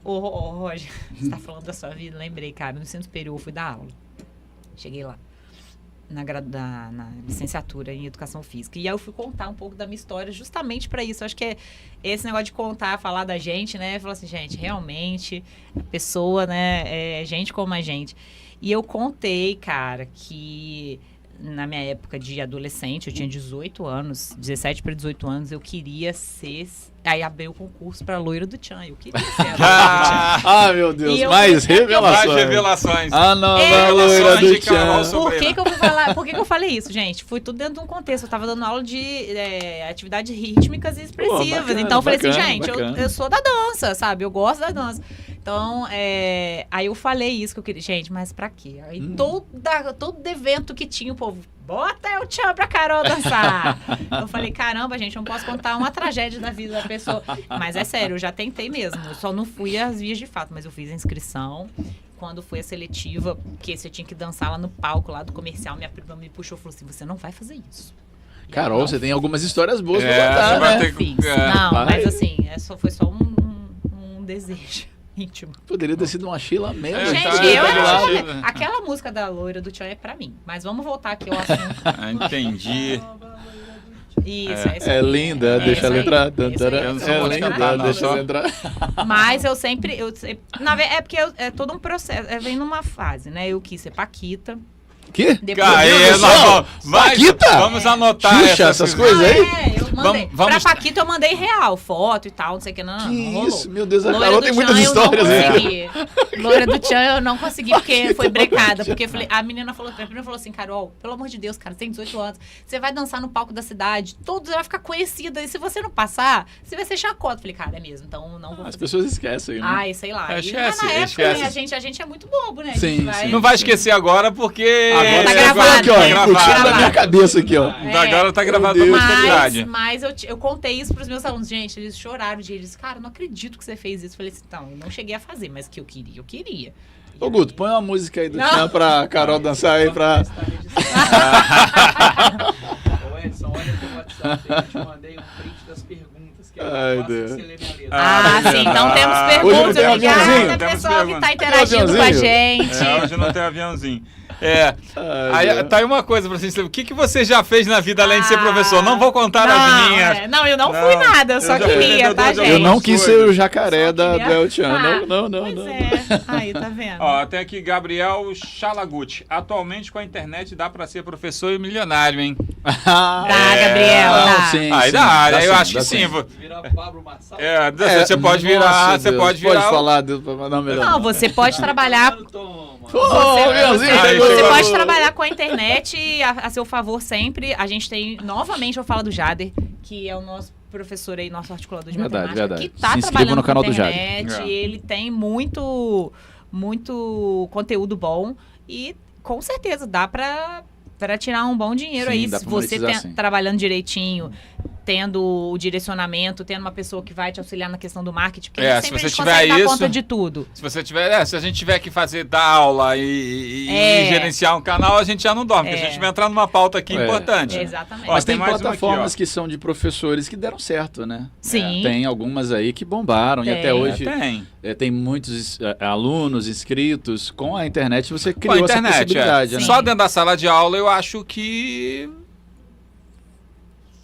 Ô, Roger, você tá falando da sua vida, lembrei, cara, no ensino superior eu fui dar aula. Cheguei lá, na licenciatura em Educação Física. E aí eu fui contar um pouco da minha história justamente para isso. Eu acho que é esse negócio de contar, falar da gente, né? Falar assim, gente, realmente, a pessoa, né, é gente como a gente. E eu contei, cara, que na minha época de adolescente, eu tinha 18 anos, 17 para 18 anos, eu queria ser... Aí abriu o concurso para loira do Tchan, eu queria ser a loira do Tchan. Ah, meu Deus, E eu- mais revelações. Mais revelações. Ah, não, É, loira revelações do de Carol Tchan. Por que, que eu fui falar? Por que, que eu falei isso, gente? Foi tudo dentro de um contexto. Eu tava dando aula de atividades rítmicas e expressivas. bacana, Então eu falei assim, bacana, gente, bacana. eu sou da dança, sabe? Eu gosto da dança. Então, aí eu falei isso que eu queria. Gente, mas pra quê? Aí todo evento que tinha, o povo, bota o Tchan pra Carol dançar. Eu falei, caramba, gente, eu não posso contar uma tragédia da vida da pessoa. Mas é sério, eu já tentei mesmo. Eu só não fui às vias de fato, mas eu fiz a inscrição. Quando foi a seletiva, porque você tinha que dançar lá no palco, lá do comercial, minha prima me puxou e falou assim, você não vai fazer isso. E Carol, eu não você tem algumas histórias boas É, pra você contar, vai né? ter- fiz. É. Não, Vai. mas assim, foi só um desejo íntimo. Poderia ter sido uma Sheila mesmo. É, Gente, tá, eu tá do lado. aquela música da loira do Tchan é pra mim. Mas vamos voltar aqui ao assunto. Ah, entendi. Isso, é isso. É linda, É deixa isso ela aí, entrar. é isso aí. Eu não sou É bom de linda, cantar, não, deixa só. ela entrar. Mas eu sempre é porque é todo um processo, vem numa fase, né? Eu quis ser Paquita. Que? Depois Aí, Deus do nós céu! vamos- Paquita? Vamos anotar Xuxa, essas coisas aí? Eu mandei. Vamos- Pra Paquita eu mandei real, foto e tal, não sei o que, não rolou. Isso, meu Deus, a Loira Carol do tem Tchan muitas eu não histórias aí. consegui. Loira do Tchan eu não consegui porque Paquita, foi brecada. Paquita. Porque eu falei, a menina falou assim, Carol, pelo amor de Deus, cara, você tem 18 anos, você vai dançar no palco da cidade, todos vai ficar conhecida, e se você não passar, você vai ser chacota. Eu falei, cara, é mesmo, então não vou As fazer. pessoas esquecem, né? Ai, sei lá. Esquece, Mas na época, esquece. né, a gente é muito bobo, né? A Sim, gente sim. Não vai esquecer agora porque... Agora Tá você gravado, falou aqui, ó, tá embutido gravado. na minha cabeça aqui, ó. Agora tá gravado Meu pra Deus. posteridade. Mas eu contei isso pros meus alunos. Gente, eles choraram de eles. Cara, eu não acredito que você fez isso. Eu falei assim, não, eu não cheguei a fazer, mas que eu queria. Ô, Guto, põe uma música aí do Não. Tchan pra Carol dançar aí pra... Ô Edson, olha no WhatsApp, eu te mandei um print das perguntas que Ai, eu faço Deus. que você lê minha letra. Ah, sim. Então temos Hoje perguntas. não tem Obrigada, aviãozinho? Temos pessoal, que perguntas. tá interagindo com a aviãozinho? gente. Hoje não tem aviãozinho. Aí, Ai, Deus. tá aí uma coisa pra vocês. O que você já fez na vida além de ser professor? Não vou contar as minhas. Não, eu não fui nada, eu só Eu já fui queria, vendedor tá, de gente? Eu não quis ser o jacaré Só do queria- El Tchan. Ah, Não. Pois não. é. Aí, tá vendo? Ó, tem aqui Gabriel Chalaguti. Atualmente com a internet dá pra ser professor e milionário, hein? Dá, Gabriel, dá. Sim, Aí sim, dá área, eu sim, acho dá que sim. Virar Pablo Marçal. Você pode virar, nossa, você Deus, pode virar. falar, Deus, não, melhor. Não, você pode trabalhar Toma. Ô, Leãozinho, Aí, chegou. Você chegou. pode trabalhar com a internet a seu favor sempre. A gente tem, novamente, eu falo do Jader, que é o nosso professor aí, nosso articulador de Verdade, matemática, verdade. que tá Se inscreva trabalhando no canal com do Jader. internet. É. Ele tem muito conteúdo bom e, com certeza, dá pra tirar um bom dinheiro Sim, aí. dá Se pra você monetizar, sim. trabalhando direitinho, tendo o direcionamento, tendo uma pessoa que vai te auxiliar na questão do marketing, porque É, nem se sempre você a gente tiver consegue dar isso- conta de tudo. Se você tiver, se a gente tiver que dar aula e gerenciar um canal, a gente já não dorme, porque a gente vai entrar numa pauta aqui É. importante. Exatamente. Ó, Mas tem mais uma aqui, plataformas ó. que são de professores que deram certo, né? Sim. Tem algumas aí que bombaram e Tem. até hoje Tem. tem muitos alunos inscritos. Com a internet você Com a criou essa internet, possibilidade, né? Só dentro da sala de aula eu acho que...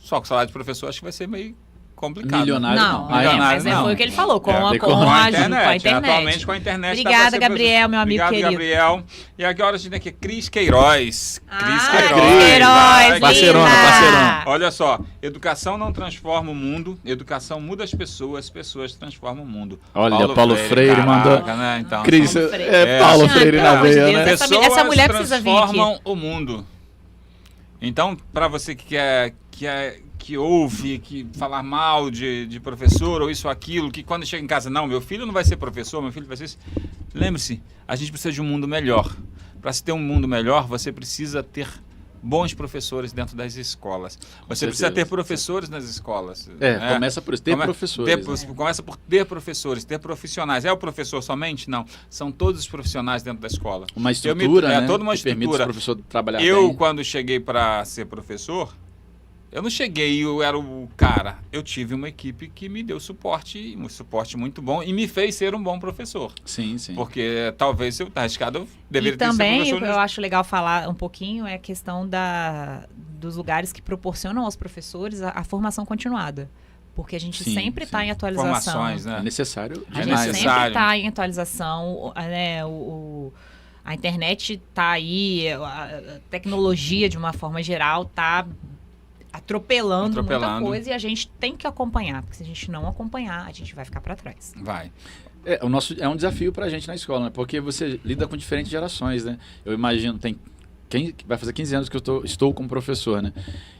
Só com salário de professor acho que vai ser meio complicado. Milionário Não, não. Aí é, não. mas não. foi o que ele falou, com, É, a, tem com, como. a, ajuda, com a internet. Atualmente com a internet. Obrigada, dá pra ser Gabriel, meu amigo Obrigado, querido. Gabriel. E aqui a gente tem aqui Cris Queiroz. Cris Ah, Queiroz. Cris Queiroz, Parceirona, linda. parceirona. Olha só, educação não transforma o mundo, educação muda as pessoas, pessoas transformam o mundo. Olha, Paulo Freire mandou- caraca, né? Então, Cris, Paulo Freire. Paulo Ah, Freire pelo na amor de veia, Deus, né? essa mulher precisa vir aqui. transformam o mundo. Então, para você que ouve, que falar mal de professor ou isso ou aquilo, que quando chega em casa, não, meu filho não vai ser professor, meu filho vai ser isso. Lembre-se, a gente precisa de um mundo melhor. Para se ter um mundo melhor, você precisa ter bons professores dentro das escolas. Você precisa certeza. ter professores nas escolas. Começa por isso, ter professores. né? Começa por ter professores, ter profissionais. É o professor somente? Não. São todos os profissionais dentro da escola. Uma estrutura, né? toda uma que permite estrutura. o professor trabalhar Eu, bem. quando cheguei para ser professor, eu não cheguei e eu era o cara. Eu tive uma equipe que me deu suporte, um suporte muito bom e me fez ser um bom professor. Sim, sim. Porque talvez se eu estar arriscado, eu deveria E ter sido também, o que professor. eu acho legal falar um pouquinho é a questão dos lugares que proporcionam aos professores a formação continuada. Porque a gente Sim, sempre sim. está em atualização. Formações, né? É necessário A É gente demais. sempre necessário. está em atualização, né? A internet tá aí, a tecnologia, de uma forma geral, tá atropelando muita coisa e a gente tem que acompanhar, porque se a gente não acompanhar, a gente vai ficar para trás. Vai. É um desafio pra gente na escola, né? Porque você lida com diferentes gerações, né? Eu imagino, vai fazer 15 anos que eu estou como professor, né?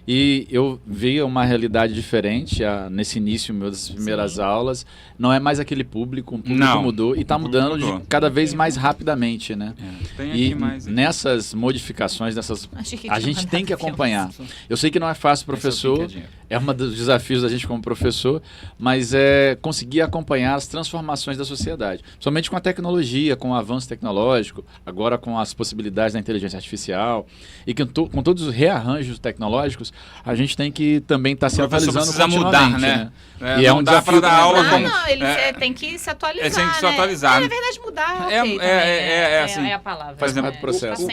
E eu vi uma realidade diferente nesse início meu das primeiras aulas. Não é mais aquele público, o público mudou e está mudando cada vez mais rapidamente, né? Tem E aqui mais, nessas modificações, a gente tem que acompanhar. Eu sei que não é fácil, professor, é um dos desafios da gente como professor, mas é conseguir acompanhar as transformações da sociedade. Somente com a tecnologia, com o avanço tecnológico, agora com as possibilidades da inteligência artificial e com todos os rearranjos tecnológicos, a gente tem que também estar se atualizando mudar, continuamente, né? E é um desafio dar aula como... ele tem que se atualizar, tem que se atualizar. Na verdade, mudar assim, é a palavra. Faz parte do processo.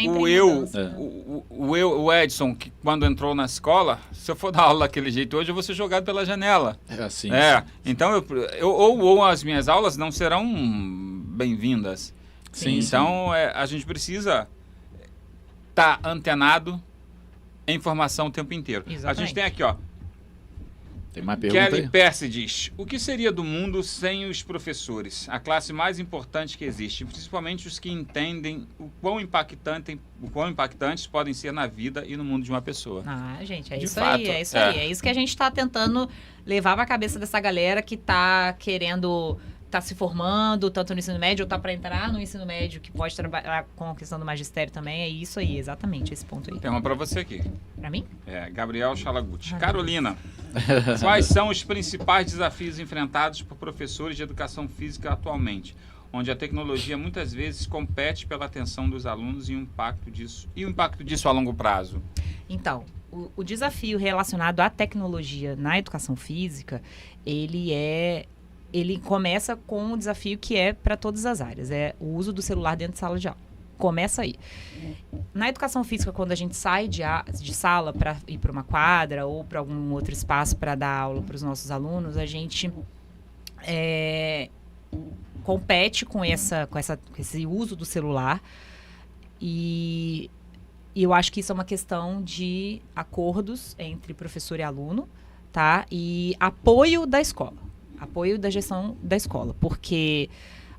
O Edson, que quando entrou na escola, se eu for dar aula daquele jeito hoje, eu vou ser jogado pela janela. É assim. Então, ou as minhas aulas não serão bem-vindas. Sim, então, a gente precisa estar antenado em informação o tempo inteiro. Exatamente. A gente tem aqui, ó. Tem mais pergunta Kelly aí? Percy diz: o que seria do mundo sem os professores? A classe mais importante que existe, principalmente os que entendem o quão impactantes podem ser na vida e no mundo de uma pessoa. Gente, De fato, aí. É isso que a gente está tentando levar para a cabeça dessa galera que está querendo... Está se formando, tanto no ensino médio, ou está para entrar no ensino médio, que pode trabalhar com a questão do magistério também. É isso aí, exatamente, esse ponto aí. Tem uma para você aqui. Para mim? Gabriel Chalaguti. Carolina, quais são os principais desafios enfrentados por professores de educação física atualmente, onde a tecnologia muitas vezes compete pela atenção dos alunos e o impacto disso a longo prazo? Então, o desafio relacionado à tecnologia na educação física, ele começa com um desafio que é para todas as áreas, é o uso do celular dentro de sala de aula. Começa aí. Na educação física, quando a gente sai de sala para ir para uma quadra ou para algum outro espaço para dar aula para os nossos alunos, a gente compete com esse uso do celular e eu acho que isso é uma questão de acordos entre professor e aluno, tá? E apoio da escola. Apoio da gestão da escola, porque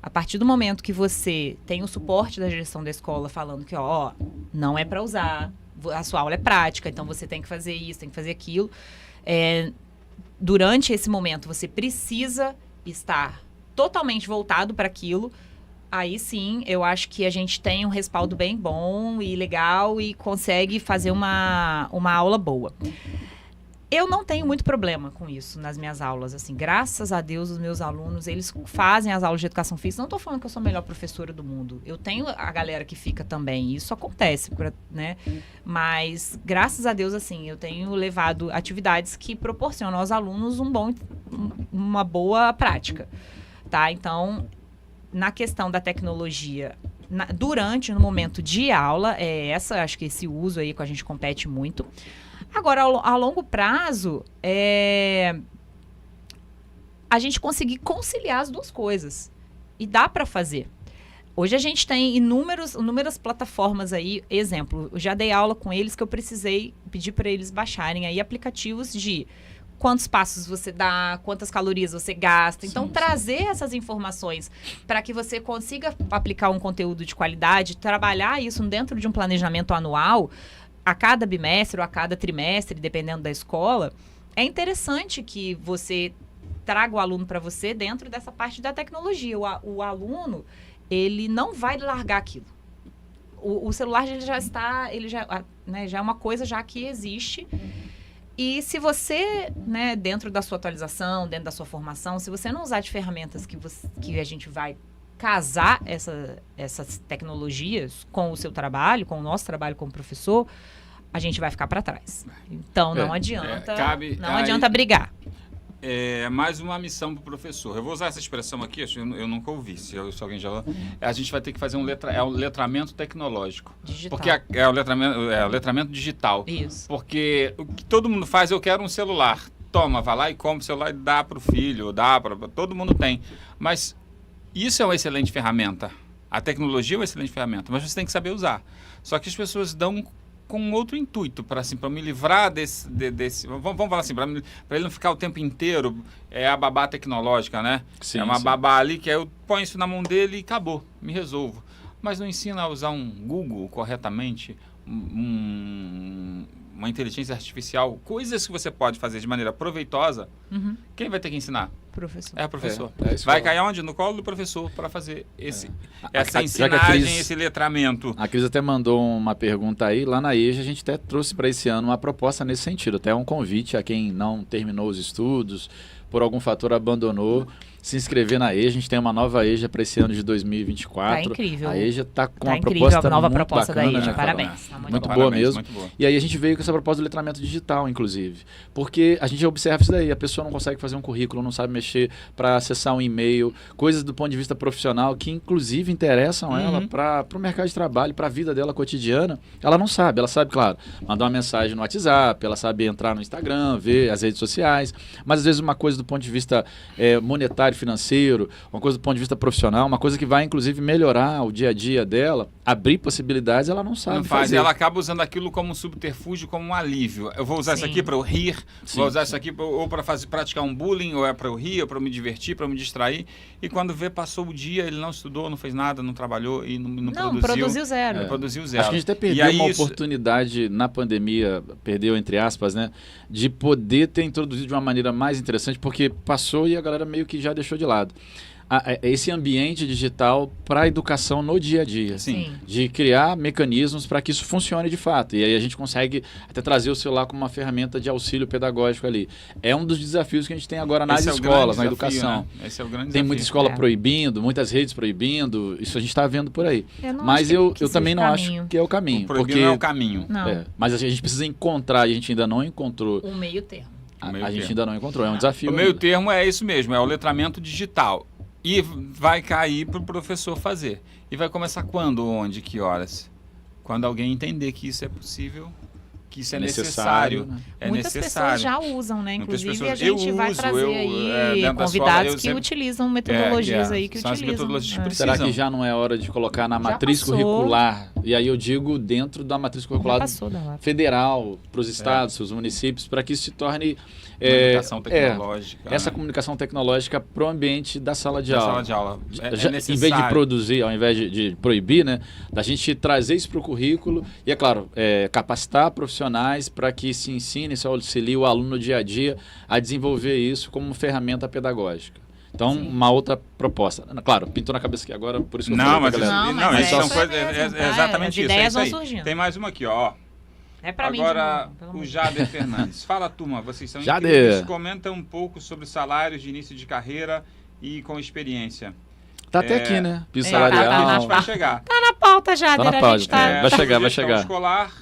a partir do momento que você tem o suporte da direção da escola falando que, não é para usar, a sua aula é prática, então você tem que fazer isso, tem que fazer aquilo, durante esse momento você precisa estar totalmente voltado para aquilo, aí sim, eu acho que a gente tem um respaldo bem bom e legal e consegue fazer uma aula boa. Eu não tenho muito problema com isso nas minhas aulas, assim, graças a Deus os meus alunos, eles fazem as aulas de educação física, não estou falando que eu sou a melhor professora do mundo, eu tenho a galera que fica também, isso acontece, né, mas graças a Deus, assim, eu tenho levado atividades que proporcionam aos alunos uma boa prática, tá, então, na questão da tecnologia, no momento de aula, acho que esse uso aí que a gente compete muito. Agora, a longo prazo, a gente conseguir conciliar as duas coisas. E dá para fazer. Hoje a gente tem inúmeras plataformas aí. Exemplo, eu já dei aula com eles que eu precisei pedir para eles baixarem aí aplicativos de quantos passos você dá, quantas calorias você gasta. Então, trazer essas informações para que você consiga aplicar um conteúdo de qualidade, trabalhar isso dentro de um planejamento anual, a cada bimestre ou a cada trimestre, dependendo da escola, é interessante que você traga o aluno para você dentro dessa parte da tecnologia. O aluno, ele não vai largar aquilo. O celular já é uma coisa já que existe. E se você, né, dentro da sua atualização, dentro da sua formação, se você não usar de ferramentas que a gente vai casar essas tecnologias com o seu trabalho, com o nosso trabalho como professor, a gente vai ficar para trás. Então, não adianta brigar. Mais uma missão para o professor. Eu vou usar essa expressão aqui, eu nunca ouvi, se alguém já... A gente vai ter que fazer um letramento tecnológico. Digital. Porque é o letramento digital. Isso. Porque o que todo mundo faz, eu quero um celular. Toma, vai lá e compra o celular e dá para o filho, todo mundo tem. Mas isso é uma excelente ferramenta. A tecnologia é uma excelente ferramenta, mas você tem que saber usar. Só que as pessoas dão com outro intuito, para me livrar desse vamos falar assim, para ele não ficar o tempo inteiro, é a babá tecnológica, né? Sim, é uma sim. babá ali que eu ponho isso na mão dele e acabou, me resolvo. Mas não ensina a usar um Google corretamente, uma inteligência artificial, coisas que você pode fazer de maneira proveitosa, quem vai ter que ensinar? Professor. É o professor. É isso Vai que eu- cair onde? No colo do professor para fazer essa Já que a ensinagem, Cris- esse letramento. A Cris até mandou uma pergunta aí, lá na EJA a gente até trouxe para esse ano uma proposta nesse sentido, até um convite a quem não terminou os estudos, por algum fator abandonou, se inscrever na EJA. A gente tem uma nova EJA para esse ano de 2024. Tá incrível. A EJA está com Tá uma incrível proposta a nova muito proposta da bacana, EJA. né, Carol? Parabéns. Tá Muito Parabéns, boa mesmo. muito boa. E aí a gente veio com essa proposta do letramento digital, inclusive. Porque a gente observa isso daí, a pessoa não consegue fazer um currículo, não sabe mexer para acessar um e-mail, coisas do ponto de vista profissional que inclusive interessam ela para o mercado de trabalho, para a vida dela cotidiana. Ela não sabe, ela sabe, claro, mandar uma mensagem no WhatsApp, ela sabe entrar no Instagram, ver as redes sociais, mas às vezes uma coisa do ponto de vista monetário, financeiro, uma coisa do ponto de vista profissional, uma coisa que vai inclusive melhorar o dia a dia dela, abrir possibilidades, ela não sabe Não faz, fazer. ela acaba usando aquilo como um subterfúgio, como um alívio. Eu vou usar isso Sim. aqui para eu rir, Sim, vou usar sim. isso aqui ou para praticar um bullying, ou é para eu rir, ou para eu me divertir, para eu me distrair. E quando vê, passou o dia, ele não estudou, não fez nada, não trabalhou e não produziu zero. Não produziu zero. Acho que a gente até E perdeu aí uma isso- oportunidade na pandemia, perdeu entre aspas, né? De poder ter introduzido de uma maneira mais interessante, porque passou e a galera meio que já deixou de lado. Esse ambiente digital para a educação no dia a dia. Sim. De criar mecanismos para que isso funcione de fato. E aí a gente consegue até trazer o celular como uma ferramenta de auxílio pedagógico ali. É um dos desafios que a gente tem agora nas Esse é o escolas, na grande desafio, educação. né? Esse é o grande Tem desafio. muita escola É. proibindo, muitas redes proibindo, isso a gente está vendo por aí. Eu não Mas acho eu que também seja não o acho caminho. que é o caminho. O proibido Porque, não é o caminho. Não, mas a gente precisa encontrar, e a gente ainda não encontrou. um meio termo. O meio A gente termo. ainda não encontrou, é um desafio. O meio ainda. termo é isso mesmo, é o letramento digital. E vai cair para o professor fazer. E vai começar quando, onde, que horas? Quando alguém entender que isso é possível, que isso é necessário. né? É Muitas necessário. pessoas já usam, né? Muitas Inclusive, pessoas- a gente eu vai uso, trazer aí dentro da convidados escola, eu que sempre- utilizam metodologias aí que são as utilizam. metodologias que É. precisam. Será que já não é hora de colocar na Já matriz passou. curricular? E aí eu digo dentro da matriz Já curricular passou da hora. federal, para os estados, para os municípios, para que isso se torne Uma educação tecnológica. essa né? comunicação tecnológica para o ambiente da sala de Da aula. sala de aula. É Em vez de necessário. produzir, ao invés de proibir, né, da gente trazer isso para o currículo e, é claro, capacitar profissionais para que se ensine, se auxilie o aluno no dia a dia a desenvolver isso como ferramenta pedagógica. Então, uma outra proposta. Claro, pintou na cabeça aqui agora, por isso que eu Não, falei mas, pra galera. Não, não, mas isso é são isso coisas, mesmo, tá? exatamente As isso. ideias é isso vão aí. surgindo. Tem mais uma aqui, ó. É pra mim de Agora, novo, pelo o amor de Jader Fernandes. Fala, turma, vocês são Jader. incríveis. Comenta um pouco sobre salários de início de carreira e com experiência. Tá até aqui, né? Piso É, salarial. Aqui a gente vai chegar. Deus. Na pauta, Jader, Tá na a pauta, gente tá... vai chegar, vai gestão chegar. escolar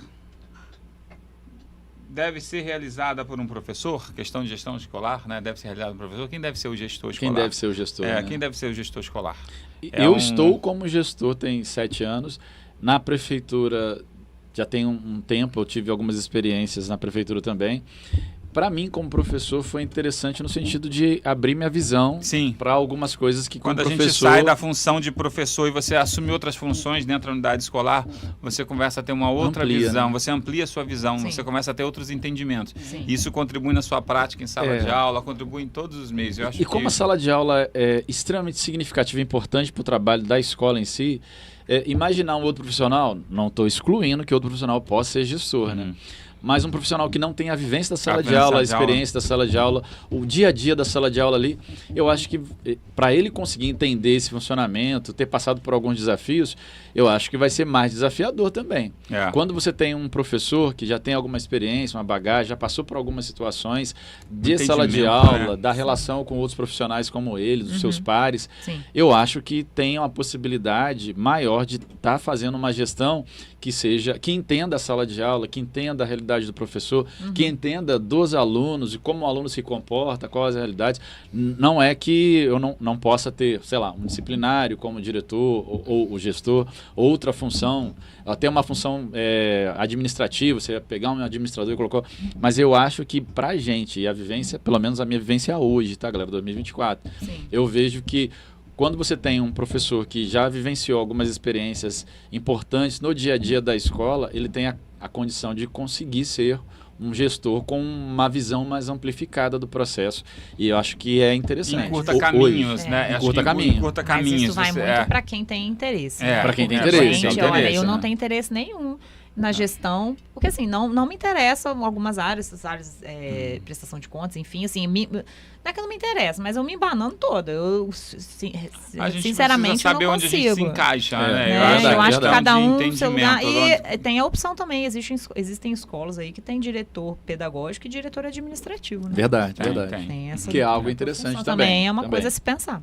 deve ser realizada por um professor, questão de gestão escolar, né? Deve ser realizada por um professor. Quem deve ser o gestor escolar? Quem deve ser o gestor? né? Quem deve ser o gestor escolar? Eu estou como gestor, tem 7 anos. Na prefeitura já tem um tempo, eu tive algumas experiências na prefeitura também. Para mim, como professor, foi interessante no sentido de abrir minha visão Sim. para algumas coisas que, como Quando a gente professor... sai da função de professor e você assume outras funções dentro da unidade escolar, você começa a ter uma outra Amplia, visão, né? você amplia a sua visão, Sim. você começa a ter outros entendimentos. Sim. Isso contribui na sua prática em sala É. de aula, contribui em todos os meios. Eu acho E como a sala de aula é extremamente significativa e importante para o trabalho da escola em si, imaginar um outro profissional, não estou excluindo que outro profissional possa ser gestor, né? Mas um profissional que não tem a vivência da sala de aula, a experiência da sala de aula, o dia a dia da sala de aula ali, eu acho que para ele conseguir entender esse funcionamento, ter passado por alguns desafios, eu acho que vai ser mais desafiador também. É. Quando você tem um professor que já tem alguma experiência, uma bagagem, já passou por algumas situações de sala de Entendimento, aula, né? da relação com outros profissionais como ele, dos seus pares, Sim. eu acho que tem uma possibilidade maior de estar fazendo uma gestão que entenda a sala de aula, que entenda a realidade do professor, que entenda dos alunos e como o aluno se comporta, quais as realidades. Não é que eu não possa ter, sei lá, um disciplinário como diretor ou o gestor, outra função, até uma função administrativa, você ia pegar um administrador e colocou, mas eu acho que pra gente, e a vivência, pelo menos a minha vivência hoje, tá galera, 2024, Sim. eu vejo que quando você tem um professor que já vivenciou algumas experiências importantes no dia a dia da escola, ele tem a condição de conseguir ser um gestor com uma visão mais amplificada do processo. E eu acho que é interessante. Encurta caminhos, hoje. né? Encurta caminho. Encurta Mas caminhos. isso vai você- muito para quem tem interesse. É, Para quem tem Porque, interesse, gente, é um olha, interesse, eu não né? tenho interesse nenhum na gestão, porque assim, não me interessa algumas áreas, essas áreas, prestação de contas, enfim, assim, não é que não me interessa, mas eu me embanando toda. Eu, A gente sinceramente, precisa saber eu não onde a gente se consigo. encaixa, É, né? Né? verdade, Eu acho que verdade. cada um de seu lugar. entendimento, E tem a opção também. Existem escolas aí que tem diretor pedagógico e diretor administrativo, né? Verdade, Tem, verdade. tem. Tem essa Que é algo dupla interessante função também. É uma Também. coisa a se pensar.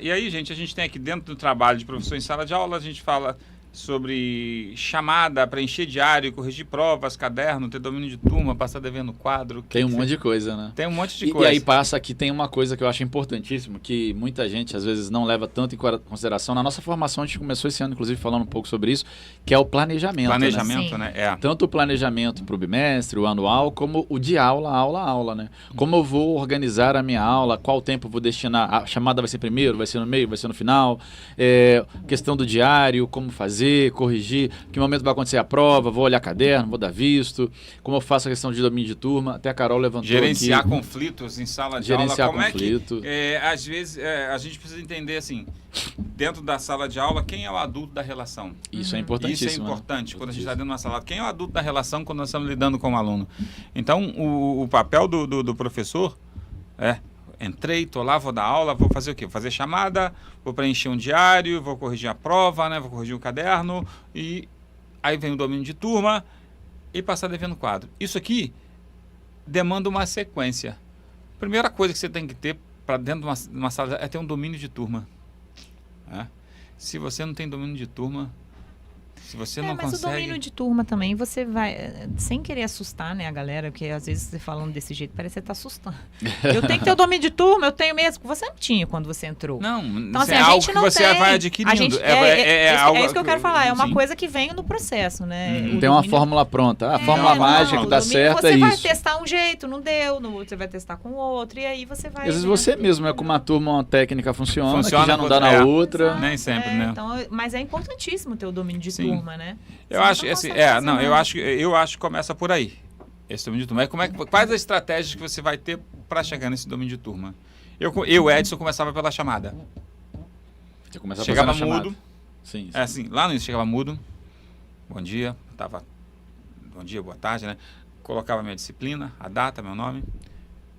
E aí, gente, a gente tem aqui dentro do trabalho de professor em sala de aula, a gente fala sobre chamada, preencher diário, corrigir provas, caderno, ter domínio de turma, passar devendo quadro. Tem um monte de coisa, né? Tem um monte de E coisa. aí passa que tem uma coisa que eu acho importantíssimo, que muita gente às vezes não leva tanto em consideração. Na nossa formação, a gente começou esse ano, inclusive, falando um pouco sobre isso, que é o planejamento. Né? Planejamento, Sim. né? É. Tanto o planejamento para o bimestre, o anual, como o de aula, né? Como eu vou organizar a minha aula, qual tempo eu vou destinar, a chamada vai ser primeiro, vai ser no meio, vai ser no final, questão do diário, como fazer, corrigir, que momento vai acontecer a prova, vou olhar caderno, vou dar visto, como eu faço a questão de domínio de turma, até a Carol levantou Gerenciar aqui. conflitos em sala de Gerenciar aula. Como conflito. é que, às vezes, a gente precisa entender, assim, dentro da sala de aula, quem é o adulto da relação? Isso é importantíssimo. Isso é importante né? quando a gente está dentro de uma sala. Quem é o adulto da relação quando nós estamos lidando com o aluno? Então, o papel do professor é: entrei, tô lá, vou dar aula, vou fazer o quê? Vou fazer chamada, vou preencher um diário, vou corrigir a prova, né? Vou corrigir o caderno, e aí vem o domínio de turma e passar devendo quadro. Isso aqui demanda uma sequência. Primeira coisa que você tem que ter para dentro de uma sala é ter um domínio de turma. Né? Se você não tem domínio de turma, se você não Mas consegue... o domínio de turma também, você vai, sem querer assustar, né, a galera, porque às vezes você falando desse jeito, parece que você tá assustando. Eu tenho que ter o domínio de turma, eu tenho mesmo. Você não tinha quando você entrou. Não, Então, isso assim, é a algo gente que não você tem. vai adquirindo. A gente, algo é isso que eu quero falar. É uma sim. coisa que vem no processo, né? Uhum. O Tem uma domínio- fórmula pronta. A fórmula não, mágica que o dá domínio certo é Você vai isso. testar um jeito, não deu. Você vai testar com outro. E aí você vai... Às vezes né? você mesmo, com uma turma, uma técnica funciona, Funciona que já não dá com outra, na outra. Exato, Nem sempre, né? Então, mas é importantíssimo ter o domínio de Sim. turma, né? Eu Senão acho, não assim, consegue fazer não, nada. eu acho que começa por aí. Esse domínio de turma. Quais as estratégias que você vai ter para chegar nesse domínio de turma? Eu, Edson, começava pela chamada. Você começa a Chegava fazer na chamada. mudo. Sim, sim. É assim, lá no início chegava mudo. Bom dia, bom dia, boa tarde, né? Colocava minha disciplina, a data, meu nome.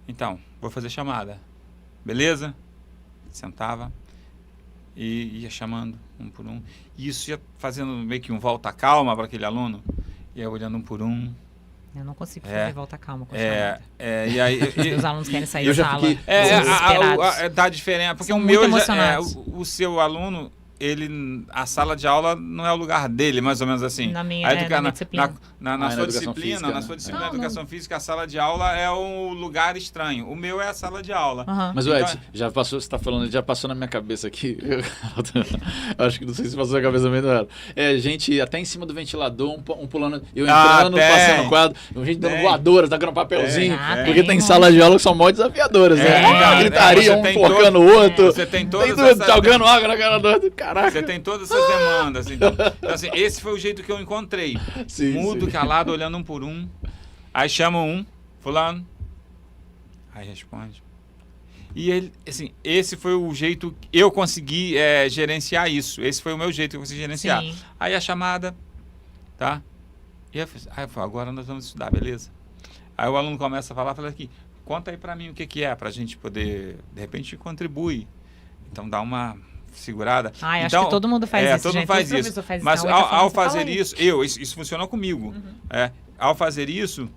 Então, vou fazer chamada. Beleza? Sentava e ia chamando um por um. E isso ia fazendo meio que um volta-calma para aquele aluno. Ia olhando um por um. Eu não consigo É. fazer volta calma com chamada. E aí... Os alunos querem sair Eu da já sala fiquei- desesperados. Dá diferença. Porque São o muito meu, emocionados. o seu aluno, a sala de aula não é o lugar dele, mais ou menos assim. Na minha- A na minha disciplina. Na Na sua educação disciplina, física, na né? sua disciplina Não, de educação física, a sala de aula é um lugar estranho. O meu é a sala de aula. Aham. Mas, Então, Edson, já passou, você tá falando, já passou na minha cabeça aqui. Eu acho que não sei se passou na cabeça mesmo. Gente até em cima do ventilador, um pulando, eu entrando, tem. passando o quadro, gente dando Tem. voadoras, tacando papelzinho. Tem. Porque tem Tem. salas de aula que são mó desafiadoras, né? cara, Gritaria, você um tem focando o outro. Você tem todas tudo, essas... jogando água na cara do outro. Caraca. Você tem todas essas demandas. Então, assim, esse foi o jeito que eu encontrei. Sim, Mudo, sim. calado, olhando um por um. Aí chama um, fulano. Aí responde. E ele, assim, esse foi o jeito que eu consegui gerenciar isso. Esse foi o meu jeito que eu consegui gerenciar. Sim. Aí a chamada, tá? E eu falei, agora nós vamos estudar, beleza? Aí o aluno começa a falar, fala aqui, conta aí pra mim o que é, pra gente poder, de repente, contribui. Então dá uma segurada. Ai, acho Então, que todo mundo faz isso, todo gente. mundo faz Todo isso. professor faz isso. Mas Na outra ao forma, você fazer fala isso, isso funcionou comigo. Ao fazer isso,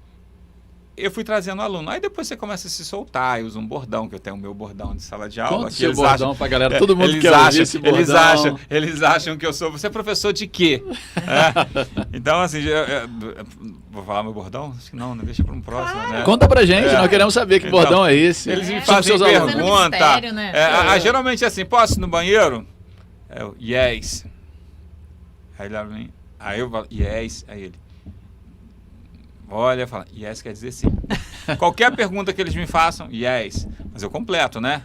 eu fui trazendo aluno. Aí depois você começa a se soltar, eu uso um bordão, que eu tenho o meu bordão de sala de aula. Conta o que seu eles bordão pra galera. Todo mundo eles quer ouvir acham, esse bordão. eles acham que eu sou... Você é professor de quê? Então, assim, vou falar meu bordão? Acho que não deixa para um próximo, né? Conta pra gente, nós queremos saber que Então, bordão é esse. Eles me Sobre fazem seus alunos. Fazendo pergunta. mistério, né? Geralmente é assim, posso ir no banheiro? Eu, yes. Aí ele olha pra mim, aí eu falo, yes. Aí ele olha e fala, yes quer dizer sim. Qualquer pergunta que eles me façam, yes. Mas eu completo, né?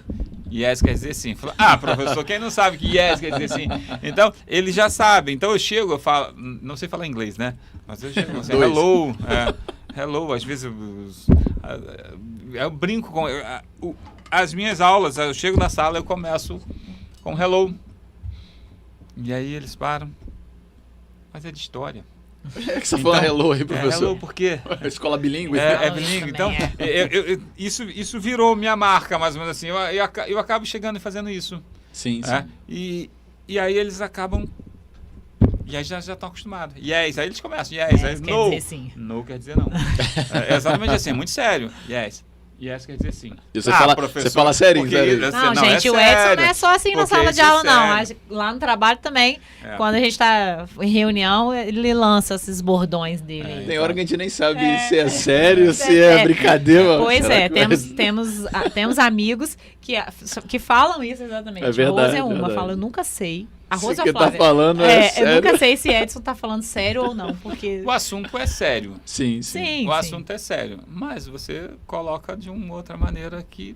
Yes quer dizer sim. Fala, professor, quem não sabe que yes quer dizer sim? Então, eles já sabem. Então, eu chego, eu falo... Não sei falar inglês, né? Mas eu chego assim, hello. Hello, às vezes... Eu brinco com... As minhas aulas, eu chego na sala, eu começo com hello. E aí eles param. Mas é de história. É que você falou hello aí, professor. Hello, por quê? Escola bilíngue. É bilíngue. Então, isso virou minha marca, mais ou menos assim. Eu acabo chegando e fazendo isso. Sim. E aí eles acabam... E aí já estão acostumados. Yes, aí eles começam. Yes, aí quer no. dizer sim. No quer dizer não. É exatamente assim, é muito sério. Yes. Yes quer dizer sim. E você fala sério, sério. Não, gente, o Edson não é só assim na sala de aula, não. Lá no trabalho também, quando a gente está em reunião, ele lança esses bordões dele. Tem hora que a gente nem sabe se é sério, se é brincadeira. Pois temos amigos que falam isso exatamente. É verdade. A Rose é uma, fala, eu nunca sei. A Rose que tá falando eu nunca sei se Edson tá falando sério ou não, porque... O assunto é sério. Sim. O assunto é sério, mas você coloca de uma outra maneira que...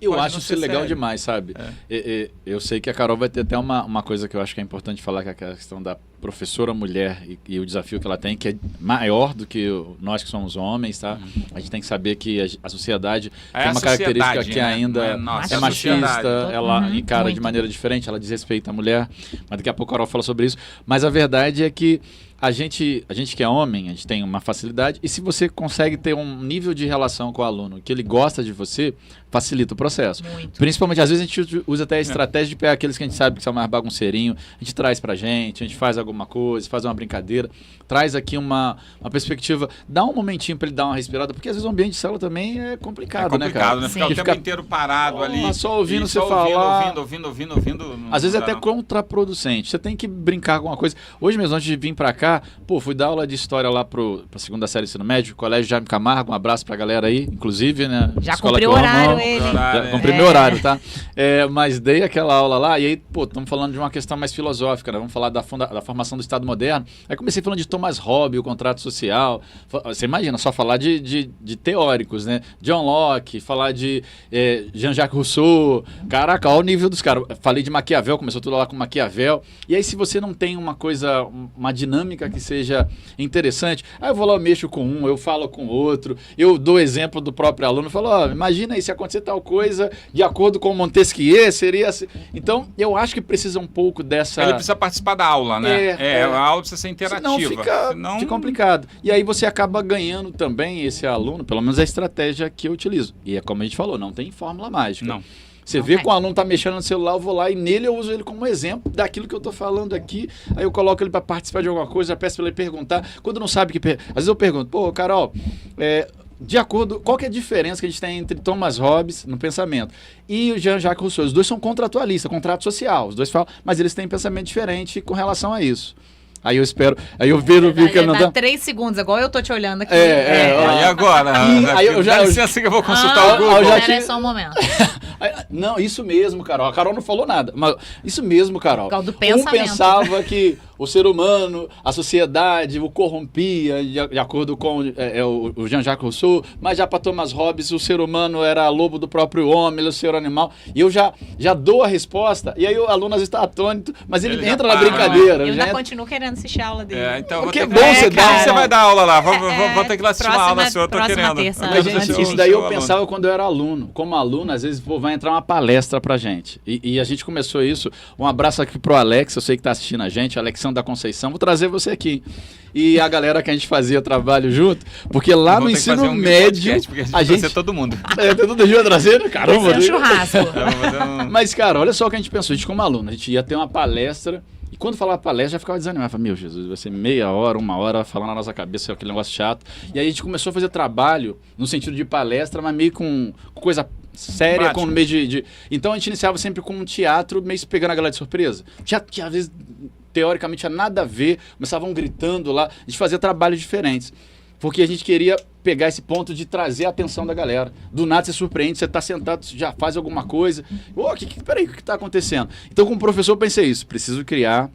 Eu acho isso legal demais, sabe? Eu sei que a Carol vai ter até uma coisa que eu acho que é importante falar, que é a questão da professora mulher e o desafio que ela tem, que é maior do que nós que somos homens, tá? A gente tem que saber que a sociedade tem uma característica que ainda é machista, ela encara de maneira diferente, ela desrespeita a mulher, mas daqui a pouco a Carol fala sobre isso. Mas a verdade é que a gente que é homem, a gente tem uma facilidade, e se você consegue ter um nível de relação com o aluno que ele gosta de você, facilita o processo. Muito. Principalmente, às vezes a gente usa até a estratégia de pegar aqueles que a gente sabe que são mais bagunceirinho, a gente traz pra gente, a gente faz alguma coisa, faz uma brincadeira, traz aqui uma perspectiva, dá um momentinho pra ele dar uma respirada, porque às vezes o ambiente de célula também é complicado, né, cara? Né? Ficar o tempo inteiro parado ali. Só ouvindo você falar. Ouvindo. Às vezes é até contraproducente. Você tem que brincar com uma coisa. Hoje mesmo, antes de vir pra cá, fui dar aula de história lá pra segunda série do ensino médio, Colégio Jaime Camargo, um abraço pra galera aí, inclusive, né? Já cumpriu o horário ele. Já cumpri meu horário, tá? Mas dei aquela aula lá, e aí, estamos falando de uma questão mais filosófica, né? Vamos falar da formação do Estado moderno. Aí comecei falando de Thomas Hobbes, o contrato social. Você imagina, só falar de teóricos, né? John Locke, falar de Jean-Jacques Rousseau. Caraca, olha o nível dos caras. Falei de Maquiavel, começou tudo lá com Maquiavel. E aí, se você não tem uma dinâmica que seja interessante, aí eu vou lá, eu mexo com um, eu falo com outro, eu dou exemplo do próprio aluno, falo, imagina aí, se acontecer tal coisa, de acordo com Montesquieu, seria assim. Então, eu acho que precisa um pouco dessa... Ele precisa participar da aula, né? A aula precisa ser interativa. Senão fica complicado. E aí você acaba ganhando também esse aluno, pelo menos a estratégia que eu utilizo. E é como a gente falou, não tem fórmula mágica. Não. Você vê que o aluno está mexendo no celular, eu vou lá e nele eu uso ele como exemplo daquilo que eu estou falando aqui. Aí eu coloco ele para participar de alguma coisa, peço para ele perguntar. Quando não sabe às vezes eu pergunto, Carol, de acordo, qual que é a diferença que a gente tem entre Thomas Hobbes no pensamento e o Jean-Jacques Rousseau? Os dois são contratualistas, contrato social. Os dois falam, mas eles têm pensamento diferente com relação a isso. Aí eu espero, aí eu vejo que ele não dá 3 segundos, igual eu tô te olhando aqui. E agora? Aí eu dá licença que eu vou consultar o Google. Espera só um momento. Não, isso mesmo, Carol. A Carol não falou nada. Mas isso mesmo, Carol. Do pensamento. Um pensava que o ser humano, a sociedade, o corrompia, de acordo com o Jean-Jacques Rousseau, mas já para Thomas Hobbes, o ser humano era lobo do próprio homem, ele é o ser animal. E eu já dou a resposta, e aí o aluno às vezes está atônito, mas ele entra na brincadeira. Eu ainda continuo querendo assistir a aula dele. Então porque é bom você dar. Você vai dar aula lá, vou ter que lá assistir uma aula sua, eu tô querendo. Terça, gente, isso daí eu pensava quando eu era aluno. Como aluno, às vezes vai entrar uma palestra pra gente. E a gente começou isso. Um abraço aqui pro Alex, eu sei que tá assistindo a gente, Alexandre da Conceição. Vou trazer você aqui. E a galera que a gente fazia trabalho junto, porque lá no ensino médio. A gente vai ser todo mundo. Todo dia trazer, caramba. Vai ser um churrasco. Mas, cara, olha só o que a gente pensou. A gente, como aluno, a gente ia ter uma palestra. E quando falava palestra, já ficava desanimado. Falava, meu Jesus, vai ser meia hora, 1 hora, falando na nossa cabeça aquele negócio chato. E aí a gente começou a fazer trabalho no sentido de palestra, mas meio com coisa séria, prática. Com meio de... Então a gente iniciava sempre com um teatro, meio pegando a galera de surpresa. Teatro que às vezes, teoricamente, tinha nada a ver, começavam gritando lá. A gente fazia trabalhos diferentes. Porque a gente queria pegar esse ponto de trazer a atenção da galera. Do nada você surpreende, você está sentado, já faz alguma coisa. Peraí, o que está acontecendo? Então, como professor, eu pensei isso. Preciso criar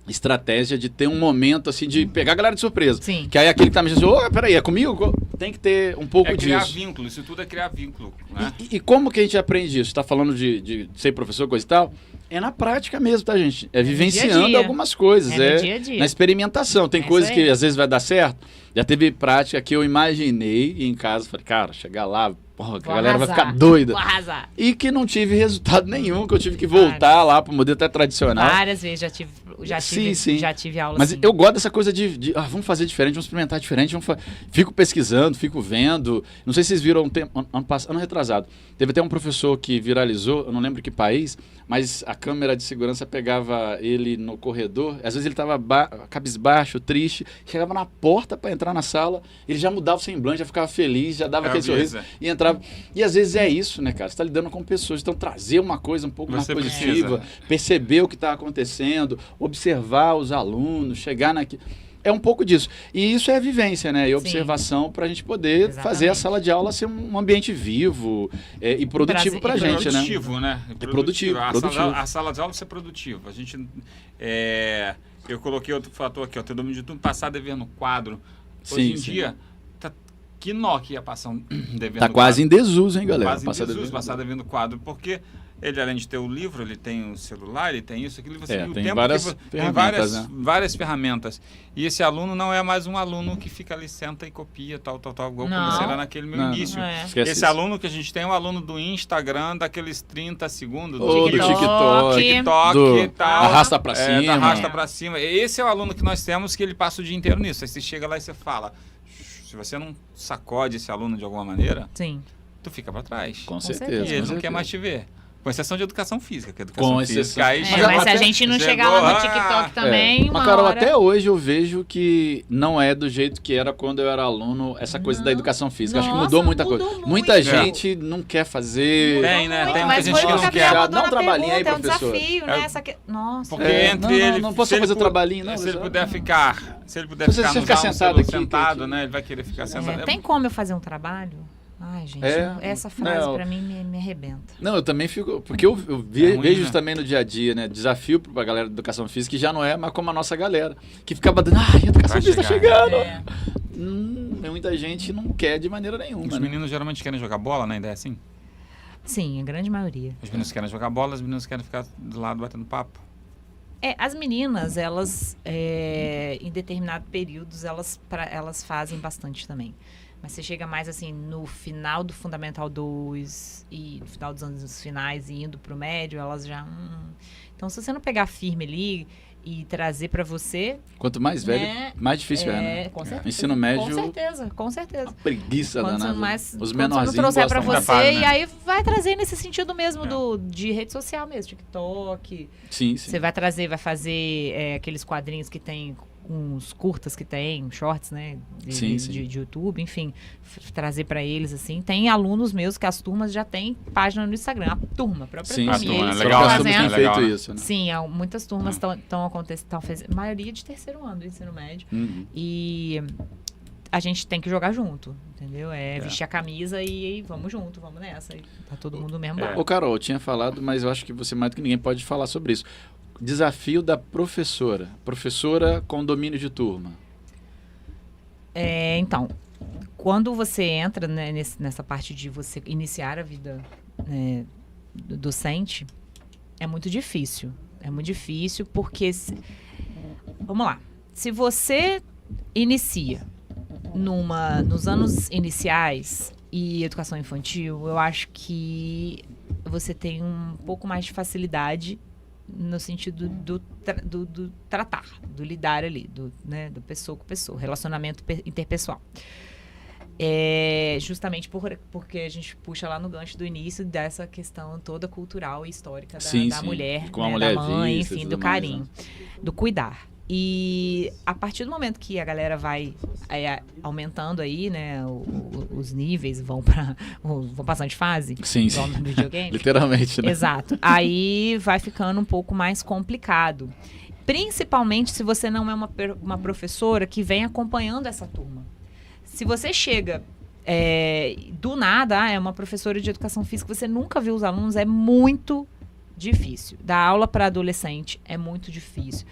estratégia de ter um momento assim de pegar a galera de surpresa. Sim. Que aí aquele que tá me dizendo, peraí, é comigo? tem que ter um pouco É criar disso. vínculo, isso tudo é criar vínculo. Né? E como que a gente aprende isso? Você tá falando de ser professor, coisa e tal? É na prática mesmo, tá, gente? É vivenciando dia. algumas coisas. É no dia a dia. Na experimentação. Tem É coisas isso aí. que às vezes vai dar certo. Já teve prática que eu imaginei em casa. Falei, cara, chegar lá, porra, que a Vou galera vai arrasar. ficar doida. Vou arrasar. E que não tive resultado nenhum, que eu tive que voltar lá pro modelo até tradicional. Várias vezes já tive aula Mas assim. eu gosto dessa coisa vamos fazer diferente, vamos experimentar diferente, fico pesquisando, fico vendo. Não sei se vocês viram ano retrasado. Teve até um professor que viralizou, eu não lembro que país, mas a câmera de segurança pegava ele no corredor, às vezes ele estava cabisbaixo, triste, chegava na porta para entrar na sala, ele já mudava o semblante, já ficava feliz, já dava aquele sorriso e entrava. E às vezes é isso, né, cara? Você está lidando com pessoas, então trazer uma coisa um pouco mais positiva, perceber o que está acontecendo, observar os alunos, chegar naquilo. É um pouco disso. E isso é vivência, né? E observação para a gente poder fazer a sala de aula ser um ambiente vivo e produtivo para a gente, produtivo, né? Produtivo. Produtivo. A sala de aula ser produtiva. A gente, eu coloquei outro fator aqui, ó, teu domínio de turno, passar devendo quadro. Hoje em dia, que nó que ia passar devendo Tá quase quadro. em desuso, hein, galera? Quase em desuso, passar devendo quadro, porque ele, além de ter o livro, ele tem o celular, ele tem isso, aquilo, você tem várias ferramentas, né? várias ferramentas. E esse aluno não é mais um aluno que fica ali, senta e copia, tal, igual comecei lá naquele meu início. Esse aluno que a gente tem é um aluno do Instagram, daqueles 30 segundos, do TikTok e tal. Arrasta pra cima. Arrasta pra cima. Esse é o aluno que nós temos, que ele passa o dia inteiro nisso. Aí você chega lá e você fala, se você não sacode esse aluno de alguma maneira, tu fica pra trás. Com certeza. E ele não quer mais te ver. Com exceção de educação física, que é educação com física. Aí mas se a gente não chegar lá no TikTok também, Mas, Carol, até hoje eu vejo que não é do jeito que era quando eu era aluno, essa coisa da educação física. Acho que mudou muita coisa. Muita gente não quer fazer. Tem, né? Tem muita mas gente que não quer. Dá um trabalhinho aí, é um professor. desafio, né? Nossa. Porque entre ele... Não posso fazer o trabalhinho, não. Se ele puder ficar... Se ele puder você ficar ficar sentado aqui, sentado, né? Ele vai querer ficar sentado. Tem como eu fazer um trabalho? Ai, gente, essa frase pra mim me arrebenta. Não, eu também fico... Porque eu vejo isso também no dia a dia, né? Desafio pra galera da educação física, que já não é, mas como a nossa galera. Que ficava dando, a educação física tá chegando. Muita gente não quer de maneira nenhuma. Os meninos geralmente querem jogar bola, né? Ainda é assim? Sim, a grande maioria. Os meninos querem jogar bola, os meninos querem ficar do lado batendo papo. As meninas, elas, em determinados períodos, elas fazem bastante também. Mas você chega mais assim no final do Fundamental 2 e no final dos anos finais e indo pro médio, elas já... Então, se você não pegar firme ali e trazer para você... Quanto mais velho, mais difícil né? Com certeza. Ensino médio... Com certeza. Uma preguiça danada. Os menorzinhos não trouxer para você, né? E aí vai trazer nesse sentido mesmo de rede social mesmo, TikTok. Sim. Você vai fazer aqueles quadrinhos que tem... uns curtas que tem, shorts, né, de YouTube, enfim, trazer para eles, assim. Tem alunos meus que as turmas já têm página no Instagram, a turma, a própria turma. É legal, fazendo, feito isso, né? Sim, muitas turmas estão acontecendo, maioria de terceiro ano do ensino médio, e a gente tem que jogar junto, entendeu? Vestir a camisa e vamos junto, vamos nessa, e tá todo mundo no mesmo barco. Ô, Carol, eu tinha falado, mas eu acho que você mais do que ninguém pode falar sobre isso. Desafio da professora com domínio de turma. Então, quando você entra, né, nessa parte de você iniciar a vida docente, é muito difícil. É muito difícil porque... Vamos lá. Se você inicia nos anos iniciais e educação infantil, eu acho que você tem um pouco mais de facilidade no sentido do tratar, do lidar ali, do pessoa com pessoa, relacionamento interpessoal. Justamente porque a gente puxa lá no gancho do início dessa questão toda cultural e histórica da mulher, com a mulher da mãe, vista, enfim, do carinho, do cuidar. E a partir do momento que a galera vai aumentando aí, né, os níveis vão passando de fase, igual no videogame. Literalmente, né? Exato. Aí vai ficando um pouco mais complicado. Principalmente se você não é uma professora que vem acompanhando essa turma. Se você chega do nada, é uma professora de educação física, você nunca viu os alunos, é muito difícil. Dar aula para adolescente é muito difícil.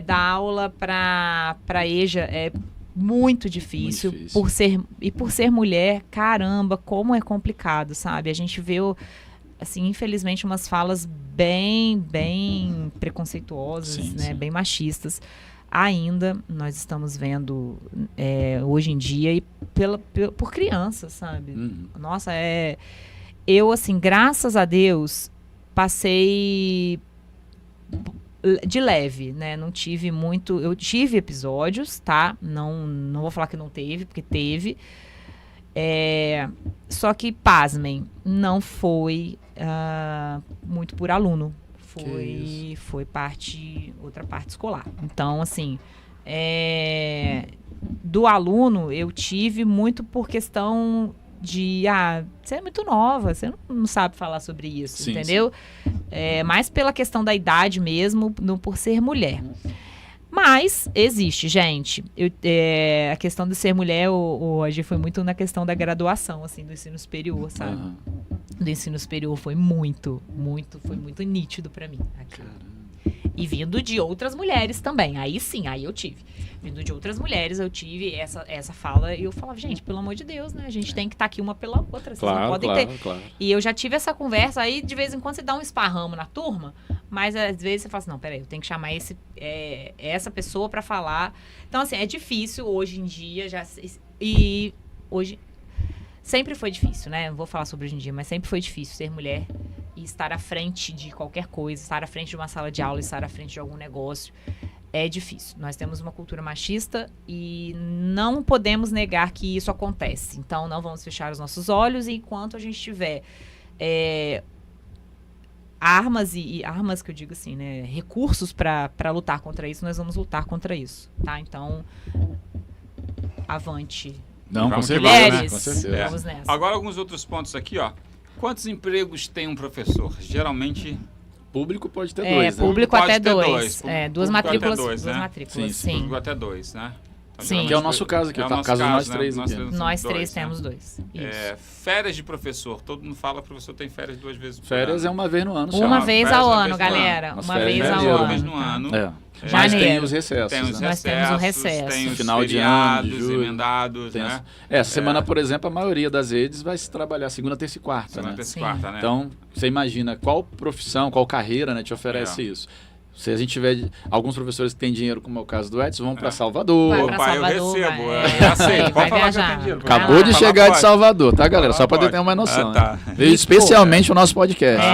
Dar aula para EJA é muito difícil. Muito difícil. Por ser mulher, caramba, como é complicado, sabe? A gente vê, assim, infelizmente, umas falas bem preconceituosas, Sim, né? sim. Bem machistas. Ainda nós estamos vendo hoje em dia e por crianças, sabe? Uhum. Nossa, eu, assim, graças a Deus, passei de leve, né? Não tive muito... Eu tive episódios, tá? Não vou falar que não teve, porque teve. Só que, pasmem, não foi muito por aluno. Foi outra parte escolar. Então, assim, do aluno, eu tive muito por questão de, você é muito nova, você não sabe falar sobre isso, Sim, entendeu? Mais pela questão da idade mesmo, por ser mulher. Mas existe, gente. A questão de ser mulher hoje foi muito na questão da graduação, assim, do ensino superior, sabe? Aham. Do ensino superior foi muito nítido pra mim. Aquilo. E vindo de outras mulheres também. Aí sim, aí eu tive. Vindo de outras mulheres, eu tive essa fala. E eu falava, gente, pelo amor de Deus, né? A gente tem que estar aqui uma pela outra. Vocês não podem ter. Claro. E eu já tive essa conversa. Aí, de vez em quando, você dá um esparramo na turma. Mas, às vezes, você fala assim, não, peraí, eu tenho que chamar essa pessoa pra falar. Então, assim, é difícil hoje em dia. E hoje... Sempre foi difícil, né? Não vou falar sobre hoje em dia, mas sempre foi difícil ser mulher e estar à frente de qualquer coisa, estar à frente de uma sala de aula, estar à frente de algum negócio. É difícil. Nós temos uma cultura machista e não podemos negar que isso acontece. Então, não vamos fechar os nossos olhos e enquanto a gente tiver armas que eu digo assim, né? Recursos para lutar contra isso, nós vamos lutar contra isso, tá? Então, avante. Não, com Vamos que certeza. vamos, Mulheres, Com certeza. vamos nessa. Agora, alguns outros pontos aqui, ó. Quantos empregos tem um professor? Geralmente, Público pode ter dois, né? Público Pode até ter dois. dois. Duas Público matrículas. até dois, Duas né? matrículas, Sim. sim. público até dois, né? Então, Sim. geralmente Que é o nosso caso aqui, é o tá? O nosso caso de nós né? três aqui. Nós dois, três né? temos dois. Isso. Férias de professor. Todo mundo fala que o professor tem férias 2 vezes por Férias ano. é uma vez no ano só. Uma Chama vez férias ao uma ano, vez no galera. ano. Uma Nossa, vez férias ao é uma ano. vez no tá? ano. Mas tem Janeiro. os recessos, Tem os né? Nós temos um recesso. Tem os Final de ano, de feriados julho. emendados, Tem né? Essa semana, por exemplo, a maioria das redes vai se trabalhar segunda, terça e quarta, Semana, né? terça e Sim. quarta, né? Então, você imagina qual profissão, qual carreira, né, te oferece isso. Se a gente tiver alguns professores que têm dinheiro, como é o caso do Edson, vão para Salvador. Vai pra Opa, eu Salvador, recebo. vai. Eu aceito. Vai Pode falar que eu viajar. tenho dinheiro. Acabou Vai de lá. chegar de Pode. Salvador, tá, galera? Só para Pode. ter uma noção. Tá. Né? Veio especialmente o nosso podcast.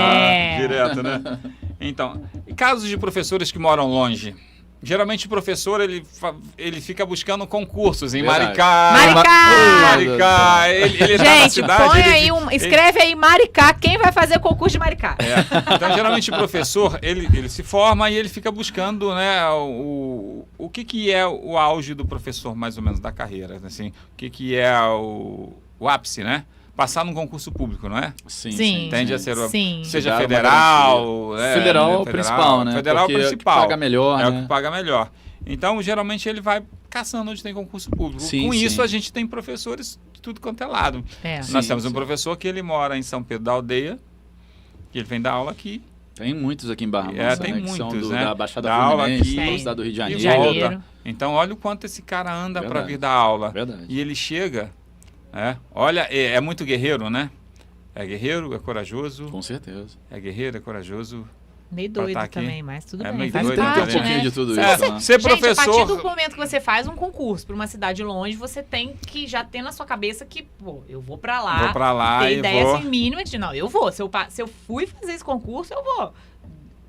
Direto, né? Então, e casos de professores que moram longe? Geralmente o professor, ele fica buscando concursos em Verdade. Maricá. Ele tá na Gente, cidade, põe ele aí fica- escreve aí Maricá, quem vai fazer concurso de Maricá? Então, geralmente o professor, ele se forma e ele fica buscando, né, o que é o auge do professor, mais ou menos, da carreira, assim, o que é o ápice, né? Passar num concurso público, não é? Sim. Tende a ser, Sim. seja Dar uma federal... Federal é o principal, né? Federal Porque principal. É o que paga melhor, É né? o que paga melhor. Então, geralmente, ele vai caçando onde tem concurso público. Sim, Com isso, sim. a gente tem professores de tudo quanto é lado. É. Nós temos um sim. professor que ele mora em São Pedro da Aldeia, que ele vem dar aula aqui. Tem muitos aqui em Barra Mansa, Tem né? Que são muitos, né? da Baixada Dá aula Fluminense, aqui da cidade do Rio de e Janeiro. Janeiro. volta. Então, olha o quanto esse cara anda para Verdade. vir dar aula. Verdade. E ele chega, olha, é muito guerreiro, né? É guerreiro, é corajoso. Com certeza. É guerreiro, é corajoso. Meio doido tá aqui. também, mas tudo É bem. meio Faz doido, parte, né? Um pouquinho né? de tudo É, isso, né? ser Gente, a partir professor... do momento que você faz um concurso para uma cidade longe, você tem que já ter na sua cabeça que, pô, eu vou para lá. Vou pra lá ter e ideia vou... assim, mínima de, não, eu vou. Se eu fui fazer esse concurso, eu vou.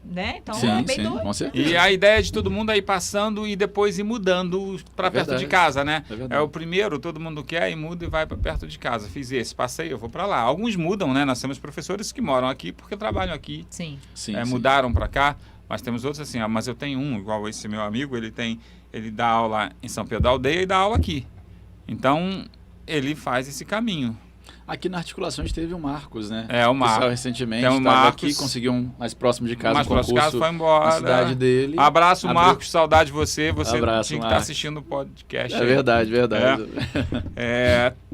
Né? Então, Sim, é bem sim, doido. com certeza. E a ideia de todo mundo é ir passando e depois ir mudando para É perto verdade. de casa, né? É verdade. É o primeiro, todo mundo quer e muda e vai para perto de casa. Fiz esse, passei, eu vou para lá. Alguns mudam, né? Nós temos professores que moram aqui porque trabalham aqui, Sim. Sim, sim. mudaram para cá. Mas temos outros assim, mas eu tenho um, igual esse meu amigo, ele dá aula em São Pedro da Aldeia e dá aula aqui. Então, ele faz esse caminho. Aqui na articulação a gente teve o Marcos, né? É, o O pessoal Marcos. recentemente Tem o estava Marcos. aqui, conseguiu um mais próximo de casa, Mas um por concurso caso foi embora. na cidade dele. Abraço, Abriu- Marcos, saudade de você. Você Abraço, tinha que estar Marcos. assistindo o podcast. É aí. verdade, verdade.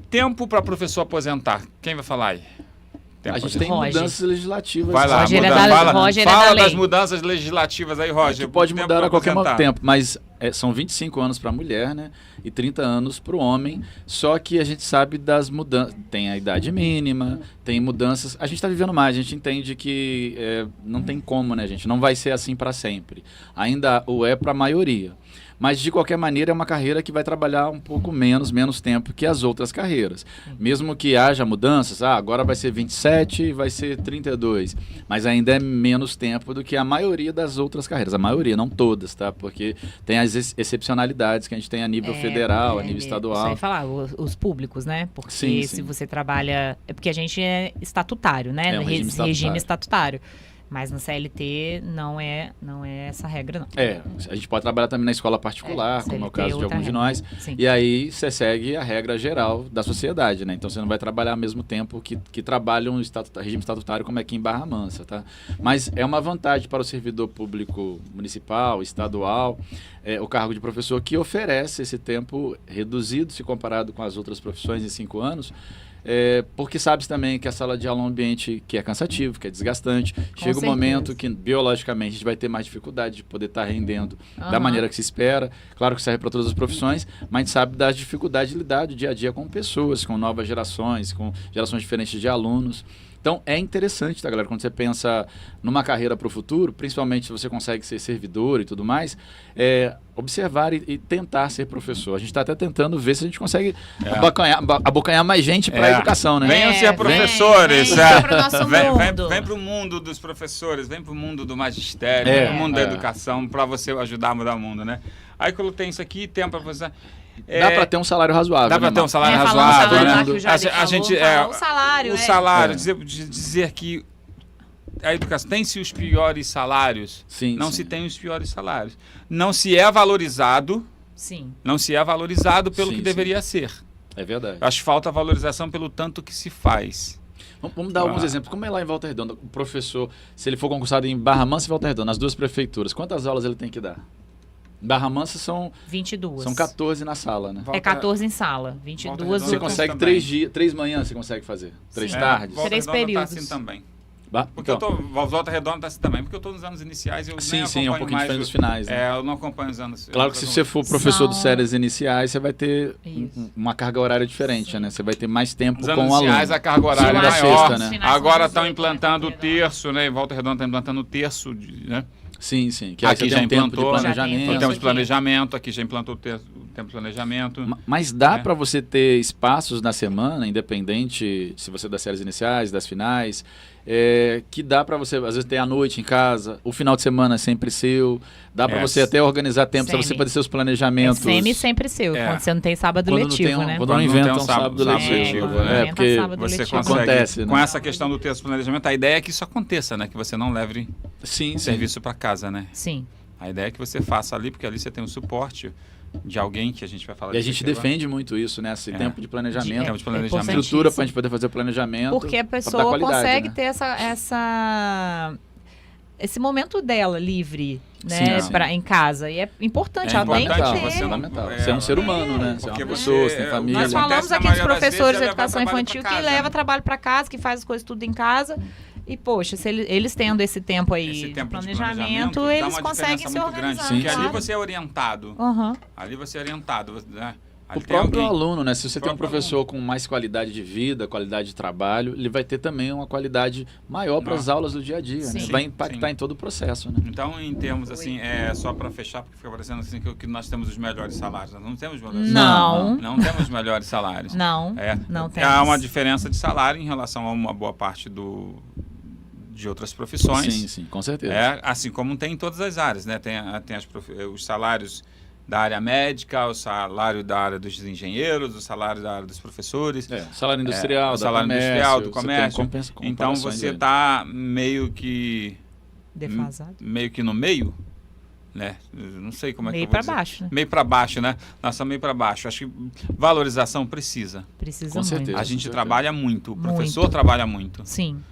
Tempo para professor aposentar. Quem vai falar aí? Tempo A gente de- tem Roger. mudanças legislativas. Vai lá, Roger é muda- da- fala, Roger é fala da das lei. mudanças legislativas aí, Roger. Que pode Tempo mudar pra a qualquer aposentar. tempo, mas são 25 anos para a mulher, né? E 30 anos para o homem. Só que a gente sabe das mudanças. Tem a idade mínima, tem mudanças. A gente está vivendo mais, a gente entende que não tem como, né, gente? Não vai ser assim para sempre. Ainda o é para a maioria. Mas, de qualquer maneira, é uma carreira que vai trabalhar um pouco menos tempo que as outras carreiras. Mesmo que haja mudanças, agora vai ser 27 e vai ser 32. Mas ainda é menos tempo do que a maioria das outras carreiras. A maioria, não todas, tá? Porque tem as excepcionalidades que a gente tem a nível federal, a nível estadual. Isso aí falar, os públicos, né? Porque Sim, se sim. você trabalha... É porque a gente é estatutário, né? É um regime estatutário. Mas no CLT não é essa regra, não. A gente pode trabalhar também na escola particular, como é o caso de alguns de nós. Sim. E aí você segue a regra geral da sociedade, né? Então você não vai trabalhar ao mesmo tempo que trabalha um regime estatutário como é aqui em Barra Mansa, tá? Mas é uma vantagem para o servidor público municipal, estadual, o cargo de professor que oferece esse tempo reduzido se comparado com as outras profissões em 5 anos. Porque sabe também que a sala de aula é um ambiente que é cansativo, que é desgastante. Chega um momento que biologicamente a gente vai ter mais dificuldade de poder estar rendendo da maneira que se espera. Claro que serve para todas as profissões, mas a gente sabe das dificuldades de lidar do dia a dia com pessoas, com novas gerações, com gerações diferentes de alunos. Então, é interessante, tá, galera? Quando você pensa numa carreira para o futuro, principalmente se você consegue ser servidor e tudo mais, observar e tentar ser professor. A gente está até tentando ver se a gente consegue abocanhar mais gente para a educação, né? Venham ser professores. Vem para o nosso mundo. Vem para o mundo dos professores, vem para o mundo do magistério, para o mundo da educação, para você ajudar a mudar o mundo, né? Aí quando tem isso aqui, tempo para você... Dá para ter um salário razoável. Dá para ter um salário razoável, né? O salário, dizer que a educação tem-se os piores salários, não se tem os piores salários. Não se é valorizado, não se é valorizado pelo que deveria ser. É verdade. Acho que falta valorização pelo tanto que se faz. Vamos dar alguns exemplos. Como é lá em Volta Redonda? O professor, se ele for concursado em Barra Mansa e Volta Redonda, nas duas prefeituras, quantas aulas ele tem que dar? Barra Mansa são 22. São 14 na sala, né? 14 em sala, 22. Você consegue 3 manhãs, você consegue fazer? 3 tardes? 3 períodos. Tá assim também. Porque então, Volta Redonda tá assim também, porque eu estou nos anos iniciais e eu nem acompanho é um pouquinho diferente dos finais. Né? Eu não acompanho os anos... Claro que se você for professor de séries iniciais, você vai ter uma carga horária diferente, né? Você vai ter mais tempo com o aluno. Nos anos iniciais a carga horária é maior. Sexta, né? Agora estão implantando o terço, né? Em Volta Redonda está implantando o terço, né? Sim. Que aqui já implantou, temos planejamento, aqui já implantou o tempo de planejamento. Mas dá para você ter espaços na semana, independente se você é das séries iniciais, das finais, que dá para você, às vezes, ter a noite em casa, o final de semana é sempre seu, dá para você até organizar tempo para você fazer seus planejamentos. Sempre seu, quando você não tem sábado letivo, né? Quando não inventa um sábado letivo. Porque você consegue, acontece, com essa questão do texto de planejamento, a ideia é que isso aconteça, né? Que você não leve serviço para casa, né? Sim. A ideia é que você faça ali, porque ali você tem um suporte de alguém que a gente vai falar. E a gente defende muito isso, né? Esse tempo de planejamento. Tempo de planejamento. Estrutura para a gente poder fazer o planejamento. Porque a pessoa consegue ter esse momento dela livre, né? Em casa. E é importante. Ela tem que ter. Fundamental. Você é um ser humano, né? Você é uma pessoa, você tem família. Nós falamos aqui dos professores de educação infantil que leva trabalho para casa, que faz as coisas tudo em casa. E, poxa, se eles tendo esse tempo aí de planejamento, eles conseguem se organizar. Porque ali você é orientado. Ali você é orientado, né? O próprio aluno, né? Se você tem um professor com mais qualidade de vida, qualidade de trabalho, ele vai ter também uma qualidade maior para as aulas do dia a dia. Né? Vai impactar em todo o processo. Né? Então, em termos assim, só para fechar, porque fica parecendo assim que nós temos os melhores salários. Nós não temos melhores salários. Não temos os melhores salários. Não temos. Há uma diferença de salário em relação a uma boa parte de outras profissões. Sim, com certeza. Assim como tem em todas as áreas, né? Tem os salários da área médica, o salário da área dos engenheiros, o salário da área dos professores. O salário industrial, o salário do comércio. Então você está meio que... defasado. Meio que no meio, né? Não sei como é que eu vou dizer. Meio para baixo, né? Meio para baixo, né? Nossa, meio para baixo. Acho que valorização precisa. Precisa com muito. certeza. A gente trabalha muito, o professor trabalha muito. Sim.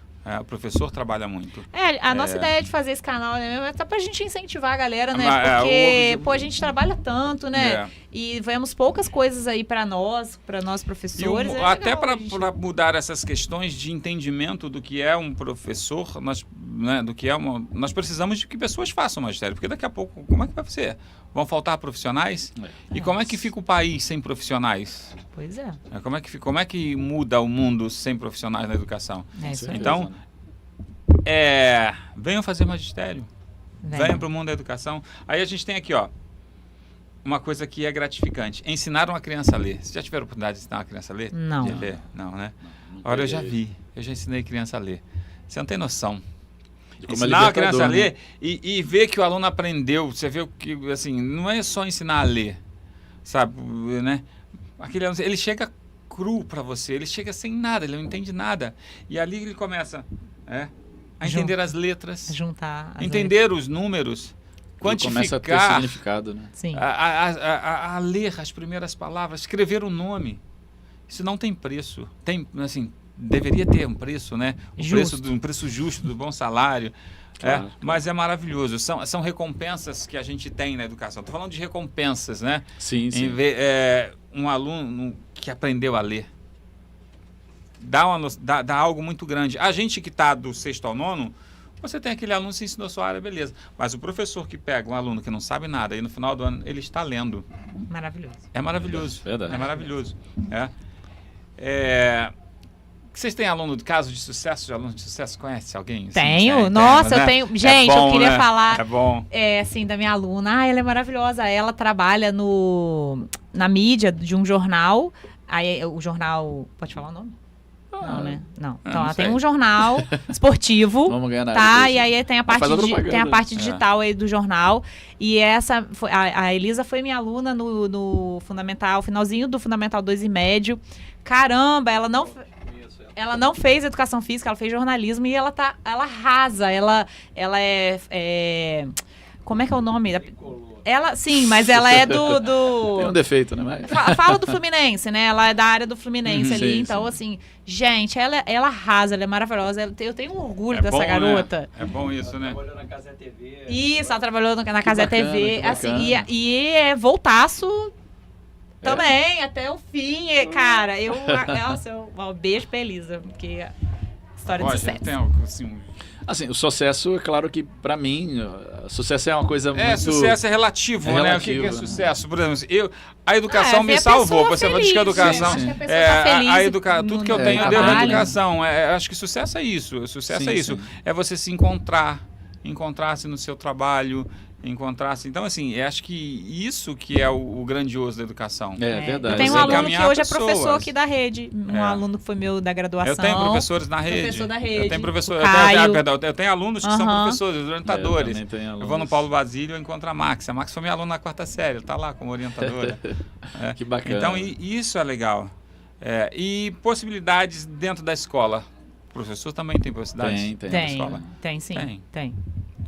O professor trabalha muito. A nossa ideia de fazer esse canal, né, é só pra gente incentivar a galera, né? Porque, a gente trabalha tanto, né? E vemos poucas coisas aí para nós professores. Até para mudar essas questões de entendimento do que é um professor, nós precisamos de que pessoas façam magistério. Porque daqui a pouco, como é que vai ser? Vão faltar profissionais? É. E como é que fica o país sem profissionais? Pois é. Como é que muda o mundo sem profissionais na educação? É isso aí. Então, venham fazer magistério. Venham para o mundo da educação. Aí a gente tem aqui, ó, uma coisa que é gratificante. Ensinaram a criança a ler. Vocês já tiveram a oportunidade de ensinar uma criança a ler? Não. De ler? Não, né? Olha, eu já vi. Eu já ensinei criança a ler. Você não tem noção. De como Ensinar a criança a libertador, ler e ver que o aluno aprendeu. Você vê que, assim, não é só ensinar a ler, sabe, né? Aquele aluno, ele chega cru para você, ele chega sem nada, ele não entende nada. E ali ele começa a entender as letras, Juntar. as entender os números, Ele começa a ter quantificar, significado, né? Sim. a ler as primeiras palavras, escrever o nome. Isso não tem preço. Tem, assim, deveria ter um preço, né? Um preço justo, do bom salário. Claro, Mas é maravilhoso. São recompensas que a gente tem na educação. Estou falando de recompensas, né? Sim, sim. Um aluno que aprendeu a ler dá algo muito grande. A gente que está do 6º ao 9º, você tem aquele aluno que se ensinou sua área, beleza. Mas o professor que pega um aluno que não sabe nada e no final do ano ele está lendo. Maravilhoso. É maravilhoso. Verdade. É maravilhoso. Vocês têm aluno de caso de sucesso? De aluno de sucesso? Conhece alguém? Assim? Tenho. Nossa, né? eu tenho. Gente, eu queria né? falar. É bom. Assim, da minha aluna. Ela é maravilhosa. Ela trabalha na mídia de um jornal. Aí o jornal. Pode falar o nome? Não, né? Não. Então, não ela tem sei. um jornal esportivo. Vamos ganhar na Tá, área e disso. aí tem a Mas parte, faz a propaganda. tem a parte digital aí do jornal. E a Elisa foi minha aluna no Fundamental, finalzinho do Fundamental 2 e médio. Caramba, ela não fez educação física, ela fez jornalismo e ela arrasa. Ela é como é que é o nome? Ela, sim, mas ela é do... Tem um defeito, né? Mas... Fala do Fluminense, né? Ela é da área do Fluminense ali. Sim, Então, sim. assim, gente, ela arrasa, ela é maravilhosa. Eu tenho um orgulho É dessa bom, garota. Né? É bom isso, né? Trabalhou na Casé TV. Isso, ela trabalhou na Casé bacana, TV. que Assim, bacana. e é voltaço também, até o fim. Cara, um beijo pra Elisa, porque história de Roger, sucesso. tem algo assim... Assim, o sucesso, é claro que pra mim, sucesso é uma coisa muito... Sucesso é relativo, É né? relativo, O que é né? sucesso? Por exemplo, a educação ver me a salvou. pessoa Você feliz. diz que a educação... Sim, sim. Acho que a pessoa tá feliz tudo que eu no tenho eu devo à trabalho. educação. Acho que sucesso é isso. Sucesso Sim, é isso. sim. É você se encontrar-se no seu trabalho, encontrar-se... Então, assim, acho que isso que é o grandioso da educação. É verdade. Eu tenho um Você aluno que encaminhar hoje é pessoas. professor aqui da rede. Um É. aluno que foi meu da graduação. Eu tenho professores na rede. Professor da rede, Eu tenho professor, o Caio. eu tenho alunos que são Aham. professores, orientadores. também tenho Eu vou alunos. no Paulo Basílio e encontro a Max. A Max foi minha aluna na 4ª série, está lá como orientadora. Que bacana. Então, isso é legal. E possibilidades dentro da escola. O professor também tem possibilidades? Tem. dentro da escola? Tem sim. Tem.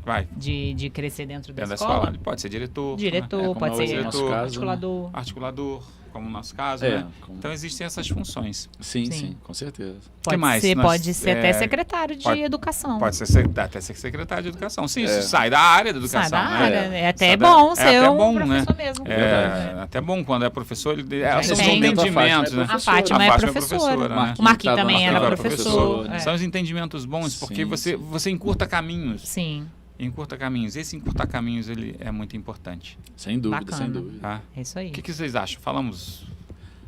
Vai. De crescer dentro da Dentro da escola. escola. Ele pode ser diretor. Diretor, né? como pode é o ser nosso caso, né? articulador. Articulador, como no nosso caso. É, Né? como- Então, existem essas funções. Sim, com certeza. Pode mais? ser, Nós- pode ser até é, secretário de pode- educação. Pode ser até ser secretário de educação. Sim, isso sai da área da educação. Sai da né? área. É até Sai da- bom é ser até um bom, professor né? mesmo. É até bom quando é professor, são os tem. entendimentos, né? A Fátima é Fátima professora. né? O Marquinhos também era era professor. professor. São os entendimentos bons, porque Sim, você encurta caminhos. Sim, Encurta caminhos. Esse encurtar caminhos ele é muito importante. Sem dúvida, Bacana. sem dúvida. Tá? é isso aí. O que vocês acham?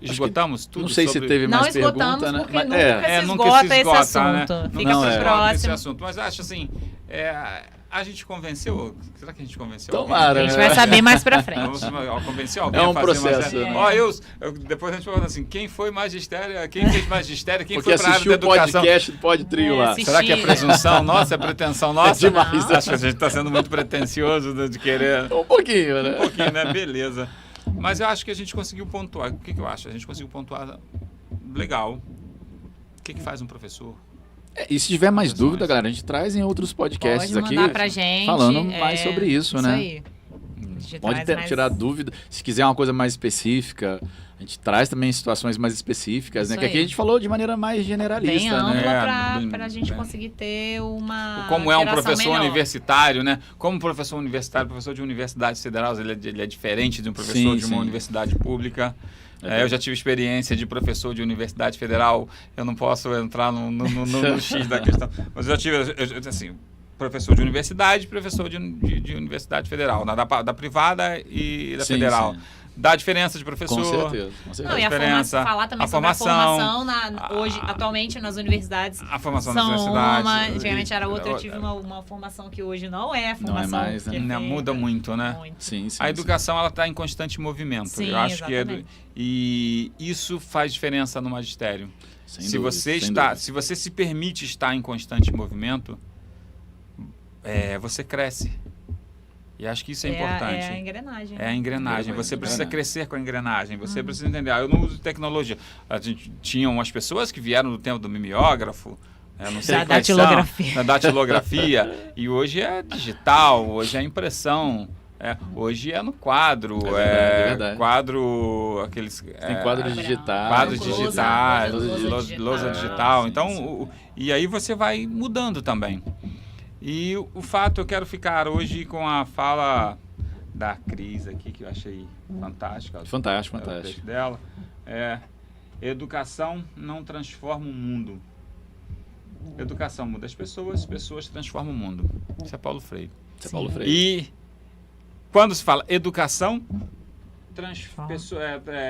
Esgotamos tudo? Não sei sobre... se teve Não mais esgotamos pergunta, né? porque Mas, nunca nunca se esse esgota, assunto. né? Fica Não, pro é. Esse próximo. assunto. Mas acho assim, a gente convenceu? Será que a gente convenceu? Tomara, A gente né? vai saber mais pra frente. Vamos convencer alguém É um a fazer processo, uma... né? Ó, depois a gente falando assim, quem foi magistério, quem fez magistério, quem Porque foi para a área assistiu da o educação. podcast do Pode Trio lá. assisti. Será que é presunção nossa? É pretensão nossa? É demais. Acho que a gente está sendo muito pretencioso de querer... Um pouquinho, né? Um pouquinho, né? Beleza. Mas eu acho que a gente conseguiu pontuar. O que eu acho? A gente conseguiu pontuar legal. O que faz um professor? E se tiver mais Professores. dúvida, galera, a gente traz em outros podcasts Pode aqui. mandar pra gente. falando mais sobre isso, né? Aí. A gente Pode traz mais- tirar dúvida. Se quiser uma coisa mais específica, a gente traz também situações mais específicas, né? Isso Que aqui aí. a gente falou de maneira mais generalista, bem ampla né? pra gente bem. conseguir ter uma Como é um interação professor melhor. universitário, né? Como professor universitário, professor de universidades federais, ele é diferente de um professor Sim, de uma sim. universidade pública. É Eu já tive experiência de professor de universidade federal. Eu não posso entrar no X da questão. Mas eu já tive, assim, professor de universidade, professor de universidade federal, da privada e da Sim, federal. sim. Dá a diferença de professor. Com certeza, com certeza. Não, e a diferença, falar também a sobre a formação, formação hoje, atualmente nas universidades. A formação das São universidades. uma, antigamente era outra, eu tive uma formação que hoje não é a formação. Não é mais, né? que é Não, feita. muda muito, né? Muito. Sim, sim. A educação ela está em constante movimento. Sim, Eu acho que exatamente. e isso faz diferença no magistério. Sem Se dúvida, você sem está, dúvida. se você se permite estar em constante movimento, você cresce. E acho que isso é importante. É a engrenagem. É a engrenagem. Você precisa Engrenagem. crescer com a engrenagem. Você precisa entender. Eu não uso tecnologia. A gente tinha umas pessoas que vieram do tempo do mimeógrafo. Eu não sei Da quais são, datilografia. da datilografia. E hoje é digital, hoje é impressão. Hoje é no quadro. É verdade. Quadro. Aqueles. Tem quadros digitais. Quadros lousa, digitais, lousa lousa digital. digital. Sim, Então, sim. e aí você vai mudando também. E o fato, eu quero ficar hoje com a fala da Cris aqui, que eu achei fantástica. Fantástico, O texto fantástico. dela. Educação não transforma o mundo. Educação muda as pessoas transformam o mundo. Isso é Paulo Freire. Isso é Paulo Freire. E quando se fala educação, Transforma.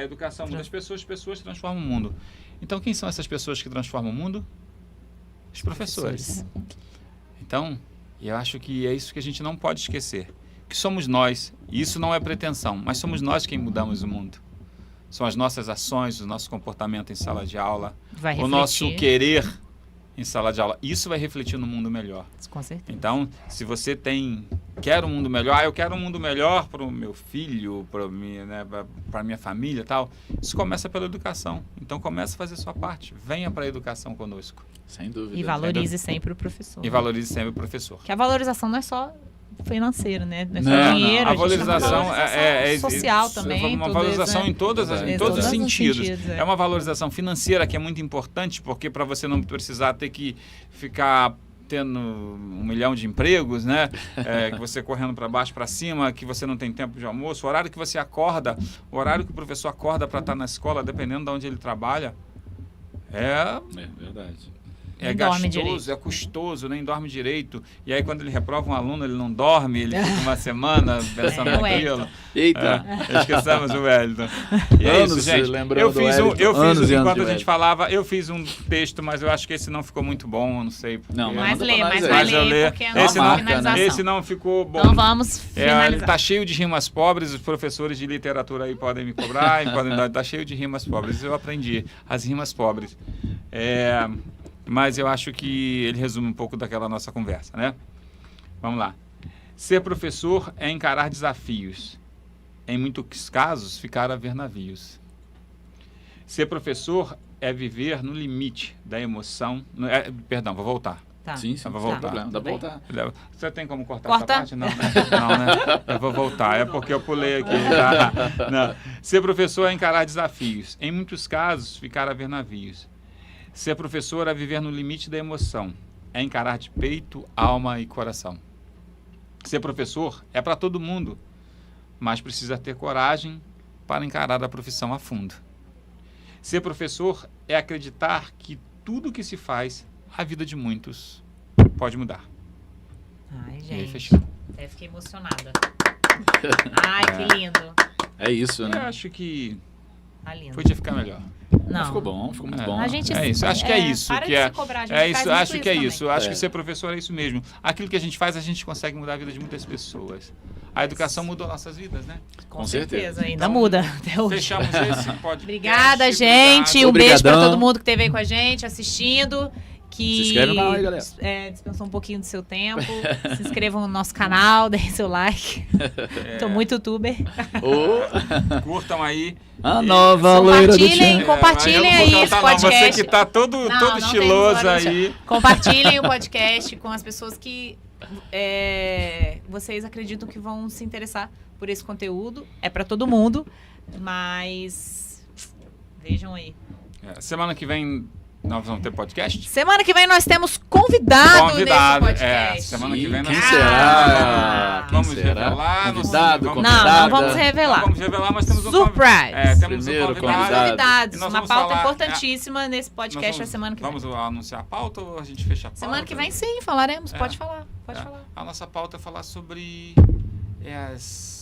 educação muda as pessoas transformam o mundo. Então, quem são essas pessoas que transformam o mundo? Os professores. Então, eu acho que é isso que a gente não pode esquecer. Que somos nós, e isso não é pretensão, mas somos nós quem mudamos o mundo. São as nossas ações, o nosso comportamento em sala de aula, Vai o refletir. nosso querer em sala de aula. Isso vai refletir no mundo melhor. Com certeza. Então, se você quer um mundo melhor, eu quero um mundo melhor para o meu filho, para minha família e tal, isso começa pela educação. Então, comece a fazer a sua parte. Venha para a educação conosco. Sem dúvida. E valorize sempre o professor. E valorize sempre o professor. Que a valorização não é só financeira, né? Não é só Não, dinheiro. a gente tem uma valorização social também. uma tudo valorização isso, em todos Todos os os sentidos. sentidos, É uma valorização financeira que é muito importante, porque para você não precisar ter que ficar tendo 1 milhão de empregos, né? Que você correndo para baixo, para cima, que você não tem tempo de almoço, o horário que você acorda, o horário que o professor acorda para estar na escola, dependendo de onde ele trabalha, É verdade. Nem dorme gastoso, direito. é custoso, nem dorme direito. E aí, quando ele reprova um aluno, ele não dorme, ele fica uma semana pensando É o naquilo. Eita! Esqueçamos o Wellington. E é Anos, isso, gente. lembrando Eu do fiz, Wellington, eu fiz anos e anos de enquanto a gente Wellington. falava, eu fiz um texto, mas eu acho que esse não ficou muito bom, eu não sei. Porque... Não, Mas manda lê, pra nós mas aí. vai Mas eu ler, ler. porque é Esse uma não, finalização. esse não ficou bom. Então vamos Ele finalizar. tá cheio de rimas pobres, os professores de literatura aí podem me cobrar, podem dar, tá cheio de rimas pobres. Eu aprendi as rimas pobres. Mas eu acho que ele resume um pouco daquela nossa conversa, né? Vamos lá. Ser professor é encarar desafios. Em muitos casos, ficar a ver navios. Ser professor é viver no limite da emoção. Perdão, vou voltar. Tá. Sim, sim. Vou Não tem voltar. problema, dá pra Tudo bem. voltar. Você tem como cortar Corta. essa parte? Não, né? Não, né? Eu vou voltar. É porque eu pulei aqui. Tá? Não. Ser professor é encarar desafios. Em muitos casos, ficar a ver navios. Ser professor é viver no limite da emoção. É encarar de peito, alma e coração. Ser professor é para todo mundo, mas precisa ter coragem para encarar a profissão a fundo. Ser professor é acreditar que tudo que se faz, a vida de muitos pode mudar. Ai, E aí, gente. fechou. Até fiquei emocionada. Ai, que lindo. É isso, Eu né? acho que Tá lindo. podia ficar melhor. Não. Ficou bom, ficou muito bom. A gente É isso, acho que é isso. Para Que de é, se cobrar, a gente é faz isso, muito acho que é também. isso. Acho É. que ser professor é isso mesmo. Aquilo que a gente faz, a gente consegue mudar a vida de muitas pessoas. A educação mudou nossas vidas, né? Com certeza. certeza, ainda Então, muda até hoje. Fechamos esse podcast. Obrigada, gente. Um Obrigadão. beijo para todo mundo que esteve aí com a gente, assistindo. Que Se inscreve no canal aí, galera. Dispensou um pouquinho do seu tempo. Se inscrevam no nosso canal, deem seu like. Tô muito youtuber. Ô, Curtam aí. a nova loira do Compartilhem, Tchan. compartilhem eu não aí vou esse cantar, não. podcast. Você que tá todo Não tem estiloso loira do aí. Compartilhem o podcast com as pessoas que vocês acreditam que vão se interessar por esse conteúdo. É para todo mundo, mas vejam aí. Semana que vem Nós vamos ter podcast? Semana que vem nós temos convidado nesse podcast. Semana que vem nós Quem temos será? Vamos Quem será? revelar. Convidado, vamos- Não vamos Não revelar. vamos revelar, mas temos um Surprise! temos Primeiro um Temos convidado. convidados. E nós Uma vamos pauta falar- importantíssima nesse Nós podcast vamos- a semana que vem. Vamos anunciar a pauta ou a gente fecha a pauta? Semana que vem sim, falaremos. É. Pode falar, pode É. falar. A nossa pauta é falar sobre as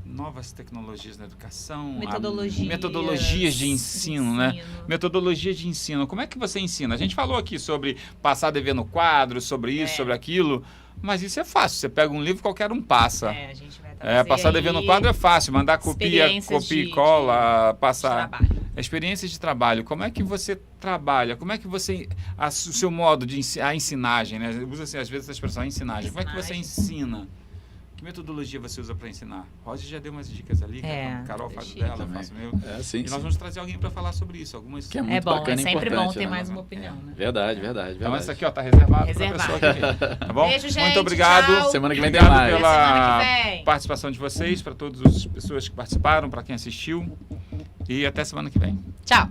novas tecnologias na educação. Metodologias de ensino, né? Metodologia de ensino. Como é que você ensina? A gente falou aqui sobre passar dever no quadro, sobre isso, sobre aquilo. Mas isso é fácil. Você pega um livro, qualquer um passa. A gente vai trazer Passar dever no quadro é fácil. Mandar copia e cola, passar. Experiências de trabalho. Como é que você trabalha? Como é que você... o seu modo de a ensinagem, né? Usa assim, às vezes essa expressão, a ensinagem. Como é que você ensina? Que metodologia você usa para ensinar? Rosi já deu umas dicas ali, a Carol faz o dela, eu também. faço o meu. Sim, E nós vamos trazer alguém para falar sobre isso. Algumas... Que é muito bom, bacana é e sempre bom importante, ter né? mais uma opinião, né? Verdade. Então essa aqui, ó, tá reservado para a Reservado. pessoa que vem. Tá bom? Beijo, gente, Muito obrigado. tchau. Semana que vem tem Obrigado mais. pela Semana que vem. participação de vocês, para todas as pessoas que participaram, para quem assistiu. E até semana que vem. Tchau.